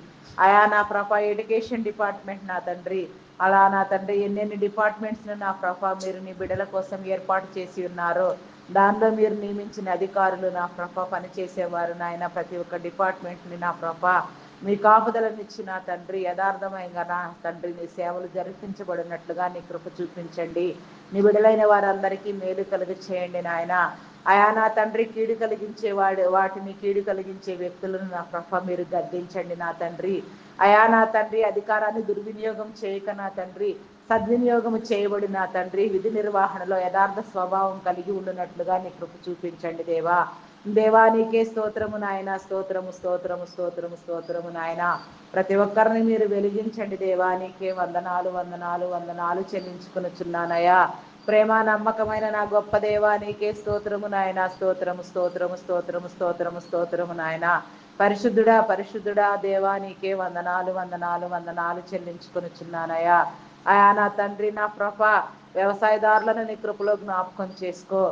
అయా నా ప్రభ, ఎడ్యుకేషన్ డిపార్ట్మెంట్ నా తండ్రి, అలా నా తండ్రి ఎన్నెన్ని డిపార్ట్మెంట్స్ను నా ప్రభ మీరు నీ బిడ్డల కోసం ఏర్పాటు చేసి ఉన్నారో దానిలో మీరు నియమించిన అధికారులు నా ప్రభ పనిచేసేవారు నాయన ప్రతి ఒక్క డిపార్ట్మెంట్ని నా ప్రభ మీ కాపుదలనిచ్చిన తండ్రి యథార్థమైన నా తండ్రి నీ సేవలు జరిపించబడినట్లుగా నీ కృప చూపించండి. నీ బిడలైన వారందరికీ మేలు కలుగ చేయండి నాయన. అయా నా తండ్రి కీడు కలిగించే వాటిని కీడు కలిగించే వ్యక్తులను నా ప్రభ మీరు గద్దించండి నా తండ్రి. అయా నా తండ్రి అధికారాన్ని దుర్వినియోగం చేయక నా తండ్రి సద్వినియోగం చేయబడి నా తండ్రి విధి నిర్వహణలో యథార్థ స్వభావం కలిగి ఉండునట్లుగా నీ కృప చూపించండి దేవా. దేవానికే స్తోత్రము నాయన, స్తోత్రము స్తోత్రము స్తోత్రము స్తోత్రము నాయన. ప్రతి ఒక్కరిని మీరు వెలిగించండి దేవానికే వందనాలు వందనాలు వందనాలు చెల్లించుకొనుచున్నానయ్యా. ప్రేమ నమ్మకమైన నా గొప్ప దేవానికే స్తోత్రము నాయన, స్తోత్రము స్తోత్రము స్తోత్రము స్తోత్రము స్తోత్రము నాయన. పరిశుద్ధుడా పరిశుద్ధుడా దేవానికే వందనాలు వందనాలు వందనాలు చెల్లించుకొనుచున్నానయ్యా. అయా నా తండ్రి నా ప్రభ వ్యవసాయదారులను నీ కృపలో జ్ఞాపకం చేసుకో.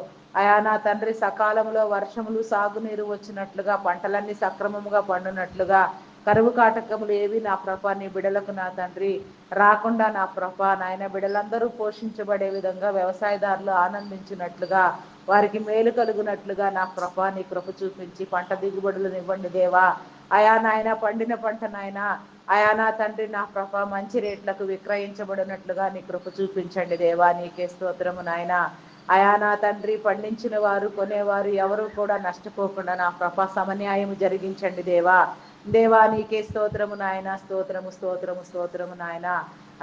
అయా నా తండ్రి సకాలంలో వర్షములు సాగునీరు వచ్చినట్లుగా, పంటలన్నీ సక్రమముగా పండునట్లుగా, కరువు కాటకములు ఏవి నా ప్రభ నీ బిడలకు నా తండ్రి రాకుండా నా ప్రభ నాయన బిడలందరూ పోషించబడే విధంగా వ్యవసాయదారులు ఆనందించినట్లుగా, వారికి మేలు కలుగునట్లుగా నా ప్రభ నీ కృప చూపించి పంట దిగుబడులు ఇవ్వండి దేవా. అయా నాయన పండిన పంట నాయన అయా నా తండ్రి నా ప్రభ మంచి రేట్లకు విక్రయించబడినట్లుగా నీ కృప చూపించండి దేవా. నీకే స్తోత్రము నాయన. అయా నా తండ్రి పండించిన వారు కొనేవారు ఎవరు కూడా నష్టపోకుండా నా ప్రభ సమన్యాయం జరిగించండి దేవా. దేవా నీకే స్తోత్రము నాయన, స్తోత్రము స్తోత్రము స్తోత్రము నాయన.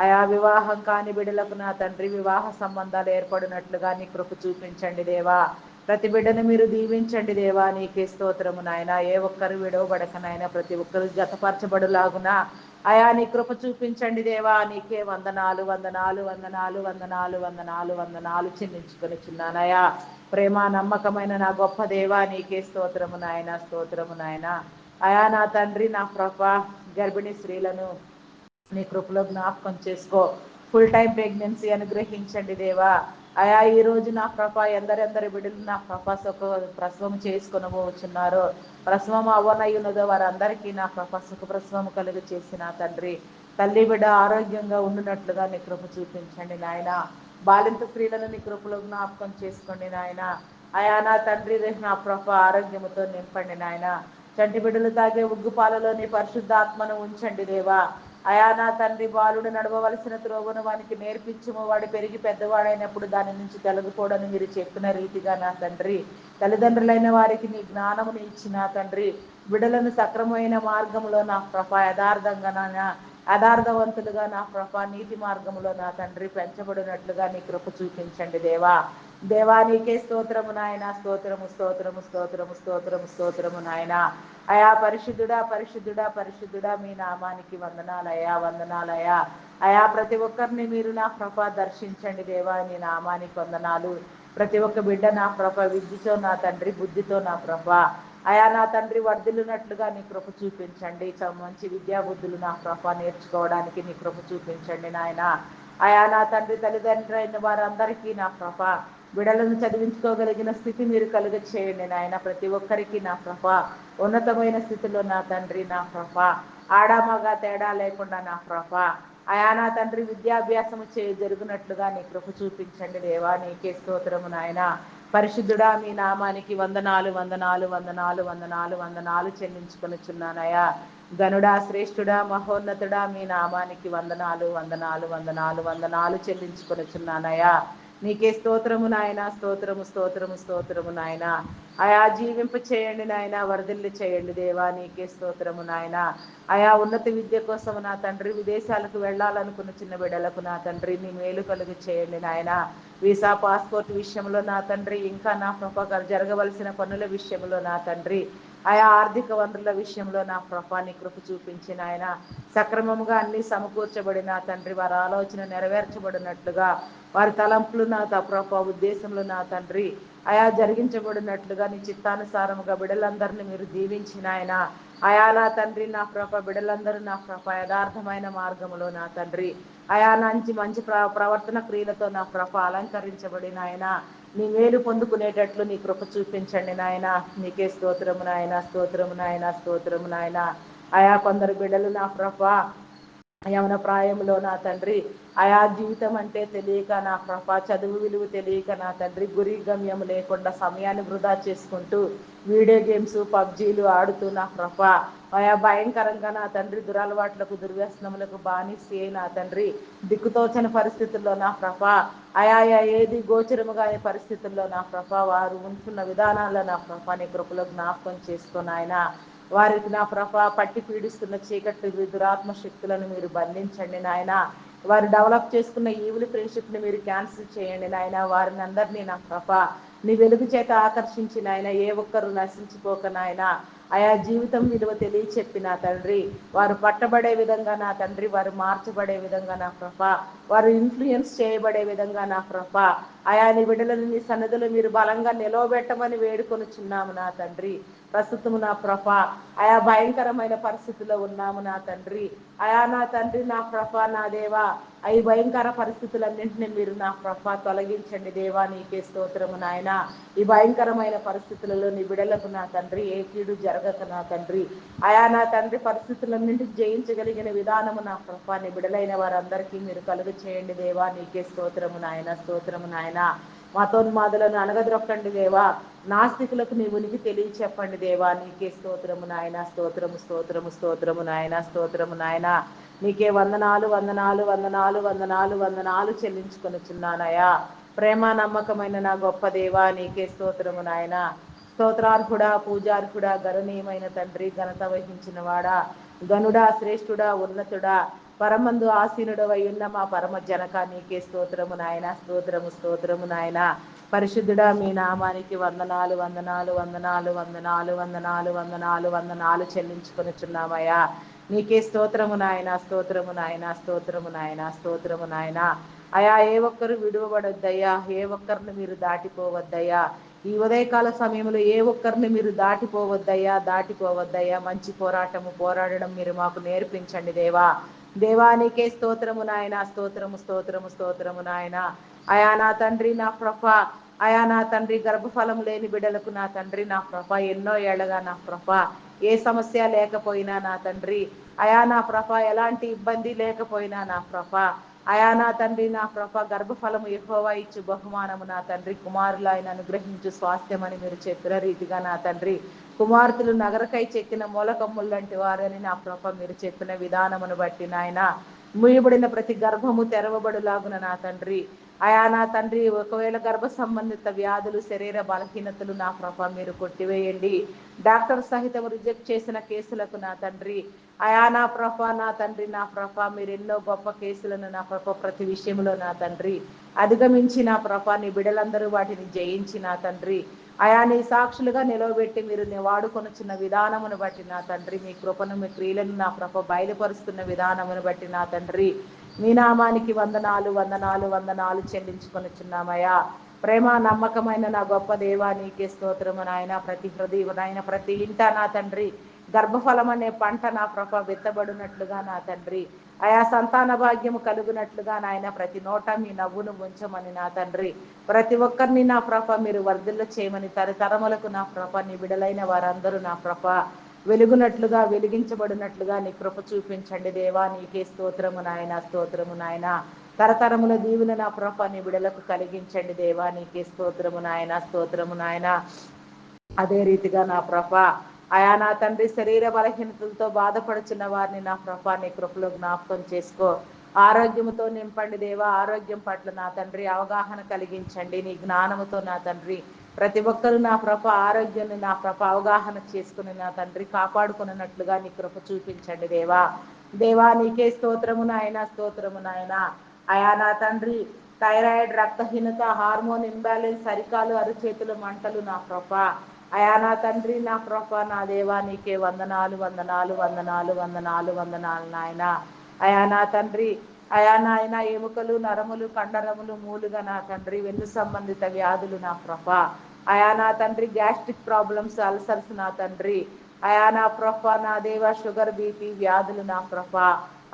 అయా వివాహం కాని బిడ్డలకు నా తండ్రి వివాహ సంబంధాలు ఏర్పడినట్లుగా నీ కృప చూపించండి దేవా. ప్రతి బిడ్డను మీరు దీవించండి దేవా. నీకే స్తోత్రము నాయన. ఏ ఒక్కరు విడవబడక నాయన ప్రతి ఒక్కరు జతపరచబడులాగున అయా నీ కృప చూపించండి దేవా. నీకే వందనాలు వందనాలు వందనాలు వందనాలు వందనాలు వందనాలు చెల్లించుకొనిచున్నానయా. ప్రేమ నమ్మకమైన నా గొప్ప దేవా నీకే స్తోత్రము నాయన, స్తోత్రము నాయన. అయా నా తండ్రి నా ప్రభ గర్భిణీ స్త్రీలను నీ కృపలో జ్ఞాపకం చేసుకో. ఫుల్ టైం ప్రెగ్నెన్సీ అనుగ్రహించండి దేవా. అయా ఈ రోజు నా ప్రభ ఎందరెందరి బిడ్డలు నా ప్రభ ప్రసవం చేసుకొనబోచున్నారో, ప్రసవం అవ్వనయ్యున్నదో వారందరికీ నా ప్రభ సుఖ ప్రసవం కలుగు చేసిన తండ్రి తల్లి బిడ్డ ఆరోగ్యంగా ఉండునట్లుగా నీ కృప చూపించండి నాయన. బాలింత స్త్రీలను నీ కృపలో జ్ఞాపకం చేసుకోండి నాయన. అయా నా తండ్రి నా ప్రభ ఆరోగ్యముతో నింపండి నాయన. చంటి బిడ్డలు తాగే ఉగ్గుపాలలో నీ పరిశుద్ధాత్మను ఉంచండి దేవా. అయా నా తండ్రి బాలుడు నడవవలసిన త్రోవను వానికి నేర్పించుము, వాడు పెరిగి పెద్దవాడైనప్పుడు దాని నుంచి తొలగిపోవడని మీరు చెప్పిన రీతిగా నా తండ్రి తల్లిదండ్రులైన వారికి నీ జ్ఞానమును ఇచ్చి నా తండ్రి బిడ్డలను సక్రమమైన మార్గంలో నా ప్రభ యథార్థంగా యథార్థవంతులుగా నా ప్రభ నీతి మార్గంలో నా తండ్రి పెంచబడినట్లుగా నీ కృప చూపించండి దేవా. దేవా నీకే స్తోత్రము నాయన. స్తోత్రము స్తోత్రము స్తోత్రము స్తోత్రము స్తోత్రము నాయన. అయా పరిశుద్ధుడా పరిశుద్ధుడా పరిశుద్ధుడా మీ నామానికి వందనాలయా వందనాలయా. అయా ప్రతి ఒక్కరిని మీరు నా ప్రభ దర్శించండి దేవా. నీ నామానికి వందనాలు. ప్రతి ఒక్క బిడ్డ నా ప్రభ విద్యతో నా తండ్రి బుద్ధితో నా ప్రభ అయా నా తండ్రి వర్ధిల్లునట్లుగా నీ కృప చూపించండి. మంచి విద్యా బుద్ధులు నా ప్రభ నేర్చుకోవడానికి నీ కృప చూపించండి నాయన. అయా నా తండ్రి తల్లిదండ్రులైన వారందరికీ నా ప్రభ బిడలను చదివించుకోగలిగిన స్థితి మీరు కలుగ చేయండి నాయన. ప్రతి ఒక్కరికి నా ప్రభ ఉన్నతమైన స్థితిలో నా తండ్రి నా ప్రభ ఆడామగా తేడా లేకుండా నా ప్రభ అయా నా తండ్రి విద్యాభ్యాసము జరుగునట్లుగా నీ కృప చూపించండి దేవా. నీకే స్తోత్రము నాయన. పరిశుద్ధుడా మీ నామానికి వందనాలు వందనాలు వందనాలు వందనాలు వందనాలు చెల్లించుకొనిచున్నానయా. గనుడా శ్రేష్ఠుడా మహోన్నతుడా మీ నామానికి వందనాలు వందనాలు వందనాలు వందనాలు చెల్లించుకొనిచున్నానయా. నీకే స్తోత్రము నాయన. స్తోత్రము స్తోత్రము స్తోత్రము నాయన. అయా జీవింప చేయండి నాయన. వరదల్లి చేయండి దేవా. నీకే స్తోత్రము నాయన. అయా ఉన్నత విద్య కోసం నా తండ్రి విదేశాలకు వెళ్ళాలనుకున్న చిన్న బిడ్డలకు నా తండ్రి నీ మేలు కలుగు చేయండి నాయన. వీసా పాస్పోర్ట్ విషయంలో నా తండ్రి ఇంకా నా ప్రభ జరగవలసిన పనుల విషయంలో నా తండ్రి ఆయా ఆర్థిక వనరుల విషయంలో నా ప్రభ నీ కృప చూపించిన ఆయన సక్రమంగా అన్ని సమకూర్చబడిన తండ్రి వారి ఆలోచన నెరవేర్చబడినట్లుగా వారి తలంపులు నా ప్రభ ఉద్దేశంలో నా తండ్రి ఆయా జరిగించబడినట్లుగా నీ చిత్తానుసారముగా బిడ్డలందరినీ మీరు దీవించిన ఆయన అయా నా తండ్రి నా ప్రభ బిడ్డలందరూ నా ప్రభ యథార్థమైన మార్గములో నా తండ్రి అయా నుంచి మంచి ప్రవర్తన క్రియలతో నా ప్రభ అలంకరించబడిన ఆయన నీ మేలు పొందుకునేటట్లు నీ కృప చూపించండి నాయన. నీకే స్తోత్రము నాయన. స్తోత్రము నాయన. స్తోత్రము నాయన. అయా కొందరు బిడ్డలు నా ప్రభ యవన ప్రాయంలో నా తండ్రి ఆయా జీవితం అంటే తెలియక నా ప్రభ చదువు విలువ తెలియక నా తండ్రి గురి గమ్యం లేకుండా సమయాన్ని వృధా చేసుకుంటూ వీడియో గేమ్స్ పబ్జీలు ఆడుతూ నా ప్రభ ఆయా భయంకరంగా నా తండ్రి దురలవాట్లకు దుర్వ్యసనములకు బానిసే నా తండ్రి దిక్కుతోచని పరిస్థితుల్లో నా ప్రభ ఆయా ఏది గోచరము కాని పరిస్థితుల్లో నా ప్రభ వారు ఉంటున్న విధానాల్లో నా ప్రభ నీ కృపలో జ్ఞాపకం చేసుకుని ఆయన వారికి నా ప్రభ పట్టి పీడిస్తున్న చీకటి దురాత్మ శక్తులను మీరు బంధించండి నాయన. వారు డెవలప్ చేసుకున్న ఈవిల్ ఫ్రెండ్షిప్ ని మీరు క్యాన్సిల్ చేయండి నాయన. వారిని అందరినీ నా ప్రభ నీ వెలుగు చేత ఆకర్షించిన ఆయన ఏ ఒక్కరు నశించిపోక నాయన ఆయా జీవితం విలువ తెలియచెప్పి నా తండ్రి వారు పట్టబడే విధంగా నా తండ్రి వారు మార్చబడే విధంగా నా ప్రభ వారు ఇన్ఫ్లుయెన్స్ చేయబడే విధంగా నా ప్రభ ఆయా నీ బిడ్డలను నీ సన్నిధిలో మీరు బలంగా నిలవబెట్టమని వేడుకొనుచున్నాము నా తండ్రి. ప్రస్తుతము నా ప్రభ ఆయా భయంకరమైన పరిస్థితుల్లో ఉన్నాము నా తండ్రి అయా నా తండ్రి నా ప్రభ నా దేవా ఈ భయంకర పరిస్థితులన్నింటినీ మీరు నా ప్రభ తొలగించండి దేవా. నీకే స్తోత్రము నాయన. ఈ భయంకరమైన పరిస్థితులలో నీ బిడలకు నా తండ్రి ఏ కీడు జరగక నా తండ్రి అయా నా తండ్రి పరిస్థితులన్నింటినీ జయించగలిగిన విధానము నా ప్రభ నీ బిడలైన వారందరికీ మీరు కలుగు చేయండి దేవా. నీకే స్తోత్రము నాయన. స్తోత్రము నాయన. మతోన్మాదులను అనగద్రొక్కండి దేవా. నాస్తికులకు నీ ఉనికి తెలియచెప్పండి దేవా. నీకే స్తోత్రము నాయన. స్తోత్రము స్తోత్రము స్తోత్రము నాయన. స్తోత్రము నాయన. నీకే వందనాలు వందనాలు వందనాలు వందనాలు వందనాలు చెల్లించుకొనిచున్నానయా. ప్రేమ నమ్మకమైన నా గొప్ప దేవా నీకే స్తోత్రము నాయన. స్తోత్రార్హుడా పూజార్హుడా గణనీయమైన తండ్రి ఘనత వహించిన వాడా గనుడా శ్రేష్ఠుడా ఉన్నతుడా పరమందు ఆసీనుడవై ఉన్న మా పరమ జనక నీకే స్తోత్రము నాయన. స్తోత్రము స్తోత్రము నాయన. పరిశుద్ధుడా మీ నామానికి వందనాలు వందనాలు వందనాలు వందనాలు వందనాలు వందనాలు వందనాలు చెల్లించుకొనిచున్నామయ్యా. నీకే స్తోత్రము నాయన. స్తోత్రము నాయన. స్తోత్రము నాయన. స్తోత్రము నాయన. అయా ఏ ఒక్కరు విడువబడొద్దయ్యా. ఏ ఒక్కరిని మీరు దాటిపోవద్దయ్యా. ఈ ఉదయకాల సమయంలో ఏ ఒక్కరిని మీరు దాటిపోవద్దయ్యా. దాటిపోవద్దయ్యా. మంచి పోరాటము పోరాడడం మీరు మాకు నేర్పించండి దేవా. దేవానికే స్తోత్రము నాయన. స్తోత్రము స్తోత్రము స్తోత్రము నాయన. అయా నా తండ్రి నా ప్రభ అయా నా తండ్రి గర్భఫలం లేని బిడ్డలకు నా తండ్రి నా ప్రభ ఎన్నో ఏళ్ళగా నా ప్రభ ఏ సమస్య లేకపోయినా నా తండ్రి అయా నా ప్రభ ఎలాంటి ఇబ్బంది లేకపోయినా నా ప్రభ అయా నా తండ్రి నా ప్రభ గర్భఫలము యెహోవా ఇచ్చు బహుమానము నా తండ్రి, కుమారులు ఆయన అనుగ్రహించు స్వాస్థ్యమని మీరు చెప్పిన రీతిగా నా తండ్రి, కుమార్తెలు నగరకై చెక్కిన మూలకమ్ములు లాంటి వారని నా ప్రభ మీరు చెప్పిన విధానమును బట్టి నాయన, మూయబడిన ప్రతి గర్భము తెరవబడులాగున నా తండ్రి, అయా నా తండ్రి ఒకవేళ గర్భ సంబంధిత వ్యాధులు, శరీర బలహీనతలు నా ప్రభ మీరు కొట్టివేయండి. డాక్టర్ సహితం రిజెక్ట్ చేసిన కేసులకు నా తండ్రి, అయా నా ప్రభ నా తండ్రి నా ప్రభ మీరు ఎన్నో గొప్ప కేసులను నా ప్రభ ప్రతి విషయంలో నా తండ్రి అధిగమించి నా ప్రభ నీ బిడలందరూ వాటిని జయించి నా తండ్రి, అయా నీ సాక్షులుగా నిలవబెట్టి మీరు వాడుకొనుచున్న విధానమును బట్టి నా తండ్రి, మీ కృపను మీ క్రియలను నా ప్రభ బయలుపరుస్తున్న విధానమును బట్టి నా తండ్రి, మీ నామానికి వందనాలు వందనాలు వందనాలు చెల్లించుకొనుచున్నామయ్యా. ప్రేమ నమ్మకమైన నా గొప్ప దేవా నీకే స్తోత్రము నాయన. ప్రతి హృదయం నాయన, ప్రతి ఇంట నా తండ్రి గర్భఫలం అనే పంట నా ప్రభ విత్తబడినట్లుగా నా తండ్రి, ఆయా సంతాన భాగ్యము కలుగునట్లుగా నాయన ప్రతి నోట మీ నవ్వును ఉంచమని నా తండ్రి, ప్రతి ఒక్కరిని నా ప్రభ మీరు వర్ధిల్ల చేయమని, తరతరములకు నా ప్రభ నీ బిడలైన వారందరూ నా ప్రభ వెలుగునట్లుగా వెలిగించబడినట్లుగా నీ కృప చూపించండి దేవా. నీకే స్తోత్రము నాయన, స్తోత్రము నాయన. తరతరముల దీవున నా ప్రభ నీ బిడలకు కలిగించండి దేవా. నీకే స్తోత్రము నాయన, స్తోత్రము నాయన. అదే రీతిగా నా ప్రభ అయా నా తండ్రి శరీర బలహీనతలతో బాధపడుచున్న వారిని నా ప్రభ నీ కృపలో జ్ఞాపకం చేసుకో. ఆరోగ్యముతో నింపండి దేవా. ఆరోగ్యం పట్ల నా తండ్రి అవగాహన కలిగించండి నీ జ్ఞానముతో నా తండ్రి. ప్రతి ఒక్కరూ నా ప్రభ ఆరోగ్యాన్ని నా ప్రభ అవగాహన చేసుకుని నా తండ్రి కాపాడుకున్నట్లుగా నీ కృప చూపించండి దేవా. దేవా నీకే స్తోత్రము నాయన, స్తోత్రము నాయన. అయా నా తండ్రి థైరాయిడ్, రక్తహీనత, హార్మోన్ ఇంబ్యాలెన్స్, అరికాలు అరిచేతులు మంటలు నా ప్రభ, అయా నా తండ్రి నా ప్రభ నా దేవా నీకే వందనాలు వందనాలు వందనాలు వందనాలు వందనాలు నాయన. అయా నా తండ్రి అయా నాయన ఎముకలు, నరములు, కండరములు, మూలుగా నా తండ్రి వెన్ను సంబంధిత వ్యాధులు నా ప్రభ, అయా నా తండ్రి గ్యాస్ట్రిక్ ప్రాబ్లమ్స్, అల్సర్స్ నా తండ్రి, అయా నా ప్రభ నా దేవ షుగర్, బీపీ వ్యాధులు నా ప్రభ,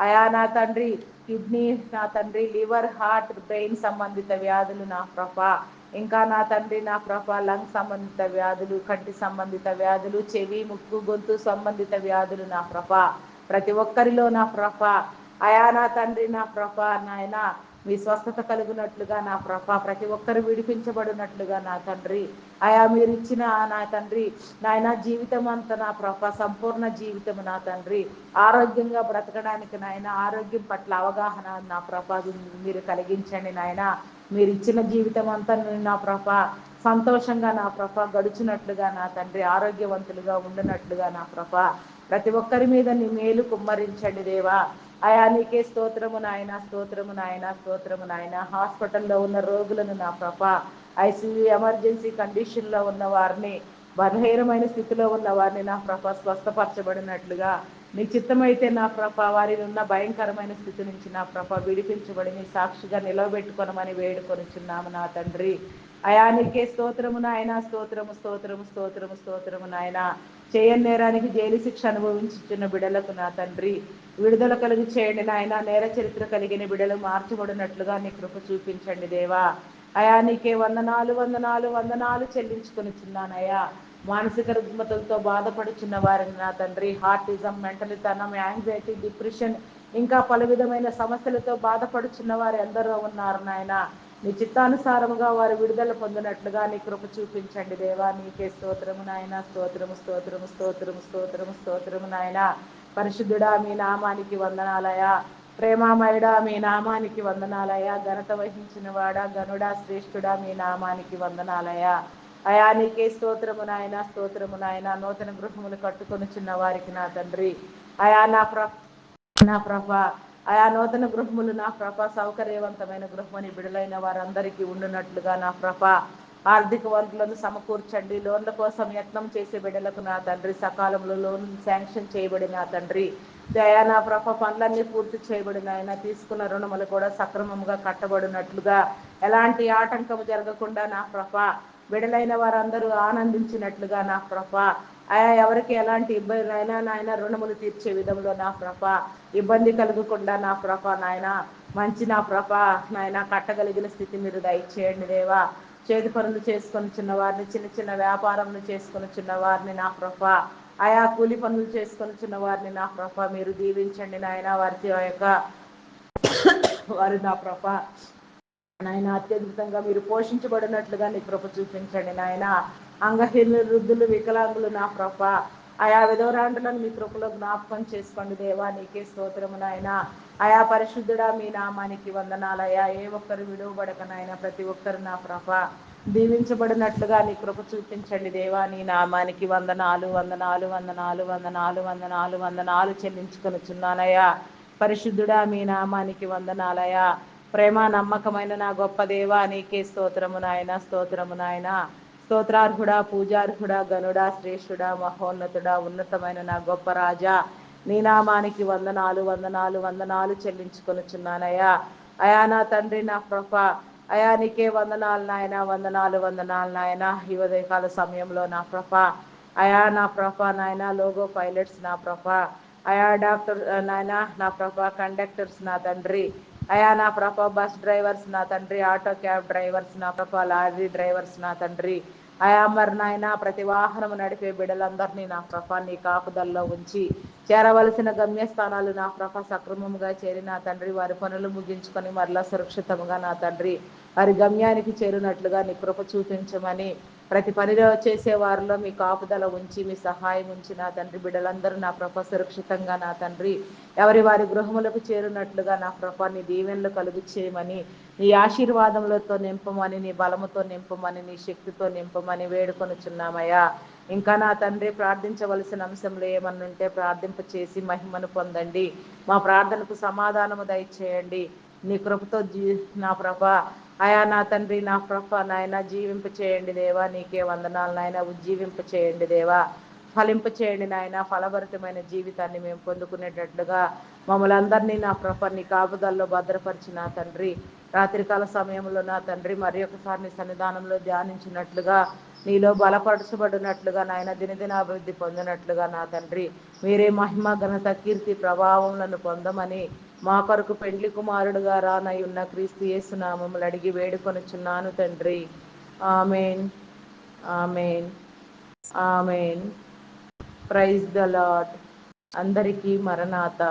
అయా నా తండ్రి కిడ్నీ నా తండ్రి, లివర్, హార్ట్, బ్రెయిన్ సంబంధిత వ్యాధులు నా ప్రభ, ఇంకా నా తండ్రి నా ప్రభ లంగ్ సంబంధిత వ్యాధులు, కంటి సంబంధిత వ్యాధులు, చెవి, ముక్కు, గొంతు సంబంధిత వ్యాధులు నా ప్రభ ప్రతి ఒక్కరిలో నా ప్రభ, అయా నా తండ్రి నా ప్రభ నాయన మీ స్వస్థత కలుగునట్లుగా నా ప్రభ, ప్రతి ఒక్కరు విడిపించబడినట్లుగా నా తండ్రి, అయా మీరు ఇచ్చిన నా తండ్రి నాయన జీవితం అంతా నా ప్రభ సంపూర్ణ జీవితం నా తండ్రి ఆరోగ్యంగా బ్రతకడానికి నాయన, ఆరోగ్యం పట్ల అవగాహన నా ప్రభ మీరు కలిగించండి నాయన. మీరు ఇచ్చిన జీవితం అంతా నా ప్రభ సంతోషంగా నా ప్రభ గడుచునట్లుగా నా తండ్రి, ఆరోగ్యవంతులుగా ఉండనట్లుగా నా ప్రభ ప్రతి ఒక్కరి మీద నీ మేలు కుమ్మరించండి దేవా. అయా నీకే స్తోత్రము నాయన, స్తోత్రము నాయన, స్తోత్రము నాయన. హాస్పిటల్లో ఉన్న రోగులను నా ప్రభ, ఐసీయూ ఎమర్జెన్సీ కండిషన్లో ఉన్న వారిని, బలహీనమైన స్థితిలో ఉన్న వారిని నా ప్రభ స్వస్థపరచబడినట్లుగా నీ చిత్తమైతే నా ప్రభ వారిని ఉన్న భయంకరమైన స్థితి నుంచి నా ప్రభ విడిపించబడి నీ సాక్షిగా నిలవబెట్టుకొనమని వేడుకొనిచున్నాము నా తండ్రి. అయా నీకే స్తోత్రము నాయన, స్తోత్రము స్తోత్రము స్తోత్రము స్తోత్రము నాయన. చేయని నేరానికి జైలు శిక్ష అనుభవించుచున్న బిడలకు నా తండ్రి విడుదల కలిగి చేయండి నాయన. నేర చరిత్ర కలిగిన బిడలు మార్చబడినట్లుగా నీ కృప చూపించండి దేవా. అయా నీకే వందనాలు వందనాలు వందనాలు చెల్లించుకొనిచున్నానయ్యా. మానసిక రుగ్మతలతో బాధపడుచున్న వారిని నా తండ్రి, హార్టిజం, మెంటలితనం, యాంగ్జైటీ, డిప్రెషన్ ఇంకా పలు విధమైన సమస్యలతో బాధపడుచున్న వారు ఎందరో ఉన్నారు నాయన. నీ చిత్తానుసారముగా వారు విడుదల పొందినట్లుగా నీ కృప చూపించండి దేవా. నీకే స్తోత్రము నాయన, స్తోత్రము స్తోత్రము స్తోత్రము స్తోత్రము స్తోత్రము నాయన. పరిశుద్ధుడా మీ నామానికి వందనాలయా. ప్రేమామయుడా మీ నామానికి వందనాలయా. ఘనత వహించిన వాడా, గనుడా, శ్రేష్ఠుడా మీ నామానికి వందనాలయా. అయా నీకే స్తోత్రము నాయన, స్తోత్రము నాయన. నూతన గృహములు కట్టుకొనుచున్న వారికి నా తండ్రి, అయా నా ప్రభ ఆయా నూతన గృహములు నా ప్రభ సౌకర్యవంతమైన గృహమని బిడలైన వారందరికీ ఉండునట్లుగా నా ప్రభ ఆర్థిక వనరులను సమకూర్చండి. లోన్ల కోసం యత్నం చేసే బిడ్డలకు నా తండ్రి సకాలంలో లోన్ శాంక్షన్ చేయబడి నా తండ్రి దయా నా ప్రభ పనులన్నీ పూర్తి చేయబడిన ఆయన తీసుకున్న రుణములు కూడా సక్రమంగా కట్టబడినట్లుగా ఎలాంటి ఆటంకము జరగకుండా నా ప్రభ బిడలైన వారందరూ ఆనందించినట్లుగా నా ప్రభ ఆయా ఎవరికి ఎలాంటి ఇబ్బంది అయినా నాయన రుణములు తీర్చే విధంలో నా ప్రభ ఇబ్బంది కలగకుండా నా ప్రభ నాయన మంచి నా ప్రభ నాయన కట్టగలిగిన స్థితి మీరు దయచేయండి దేవా. చేతి పనులు చేసుకొని చిన్న వారిని, చిన్న చిన్న వ్యాపారములు చేసుకొని చిన్న వారిని నా ప్రభ, ఆయా కూలి పనులు చేసుకొని చిన్న వారిని నా ప్రభ మీరు దీవించండి నాయన. వారి యొక్క వారు నా ప్రభ నాయన అత్యద్భుతంగా మీరు పోషించబడినట్లుగా నీ కృప చూపించండి నాయన. అంగహీనులు, వృద్ధులు, వికలాంగులు నా ప్రభ ఆయా విధవరాండ్రులను మీ కృపలో జ్ఞాపకం చేసుకోండి దేవా. నీకే స్తోత్రము నాయన. ఆయా పరిశుద్ధుడా మీ నామానికి వందనాలయ్యా. ఏ ఒక్కరు విడువబడక నాయన ప్రతి ఒక్కరు నా ప్రభ దీవించబడినట్లుగా నీ కృప చూపించండి దేవా. నీ నామానికి వందనాలు వందనాలు వందనాలు వందనాలు వందనాలు వందనాలు చెల్లించుకొనుచున్నానయ్యా. పరిశుద్ధుడా మీ నామానికి వందనాలయ్యా. ప్రేమ నమ్మకమైన నా గొప్ప దేవా నీకే స్తోత్రము నాయన, స్తోత్రము నాయన. స్తోత్రార్హుడా, పూజార్హుడా, గనుడా, శ్రేష్ఠుడా, మహోన్నతుడా, ఉన్నతమైన నా గొప్ప రాజా నీ నామానికి వందనాలు వందనాలు వందనాలు చెల్లించుకొనుచున్నానయ్యా. అయా నా తండ్రి నా ప్రభ అయా నీకే వందనాలు నాయన, వందనాలు వందనాలు నాయన. ఈ ఉదయకాల సమయంలో నా ప్రభ అయా నా ప్రభ నాయన లోగో పైలట్స్ నా ప్రభ అయా డాక్టర్ నాయన నా ప్రభ కండక్టర్స్ నా తండ్రి అయా నా ప్రభ బస్ డ్రైవర్స్ నా తండ్రి, ఆటో క్యాబ్ డ్రైవర్స్ నా ప్రభ, లారీ డ్రైవర్స్ నా తండ్రి అయా మరి నాయన ప్రతి వాహనము నడిపే బిడ్డలందరినీ నా ప్రభ నీ కాపుదల్లో ఉంచి చేరవలసిన గమ్యస్థానాలు నా ప్రభ సక్రమముగా చేరి నా తండ్రి వారి పనులు ముగించుకొని మరలా సురక్షితంగా నా తండ్రి వారి గమ్యానికి చేరినట్లుగా నీ కృప చూపించమని ప్రతి పనిలో చేసే వారిలో మీ కాపుదల ఉంచి మీ సహాయం ఉంచి నా తండ్రి బిడ్డలందరూ నా ప్రభ సురక్షితంగా నా తండ్రి ఎవరి వారి గృహములకు చేరినట్లుగా నా ప్రభ నీ దీవెనలు కలుగు చేయమని నీ ఆశీర్వాదములతో నింపమని నీ బలముతో నింపమని నీ శక్తితో నింపమని వేడుకొనుచున్నామయ్యా. ఇంకా నా తండ్రి ప్రార్థించవలసిన అంశంలో ఏమన్నుంటే ప్రార్థింప చేసి మహిమను పొందండి. మా ప్రార్థనకు సమాధానము దయచేయండి. నీ కృపతో నా ప్రభ అయా నా తండ్రి నా ప్రభ నాయన జీవింప చేయండి దేవా. నీకే వందనాలు నాయన. ఉజ్జీవింప చేయండి దేవా. ఫలింప చేయండి నాయన. ఫలభరితమైన జీవితాన్ని మేము పొందుకునేటట్లుగా మమ్మల్ని అందరినీ నా ప్రభ నీ కాపుదల్లో భద్రపరిచి నా తండ్రి రాత్రికాల సమయంలో నా తండ్రి మరి ఒకసారి నీ సన్నిధానంలో ధ్యానించినట్లుగా నీలో బలపరచబడినట్లుగా నాయన దినదినాభివృద్ధి పొందినట్లుగా నా తండ్రి మీరే మహిమ ఘనత కీర్తి ప్రభావములను పొందమని మా కొరకు పెండ్లి కుమారుడుగా రానై ఉన్న క్రీస్తు యేసు నామములు అడిగి వేడుకొనుచున్నాను తండ్రి. Amen, amen, amen. Praise the lord. అందరికీ మరణాత.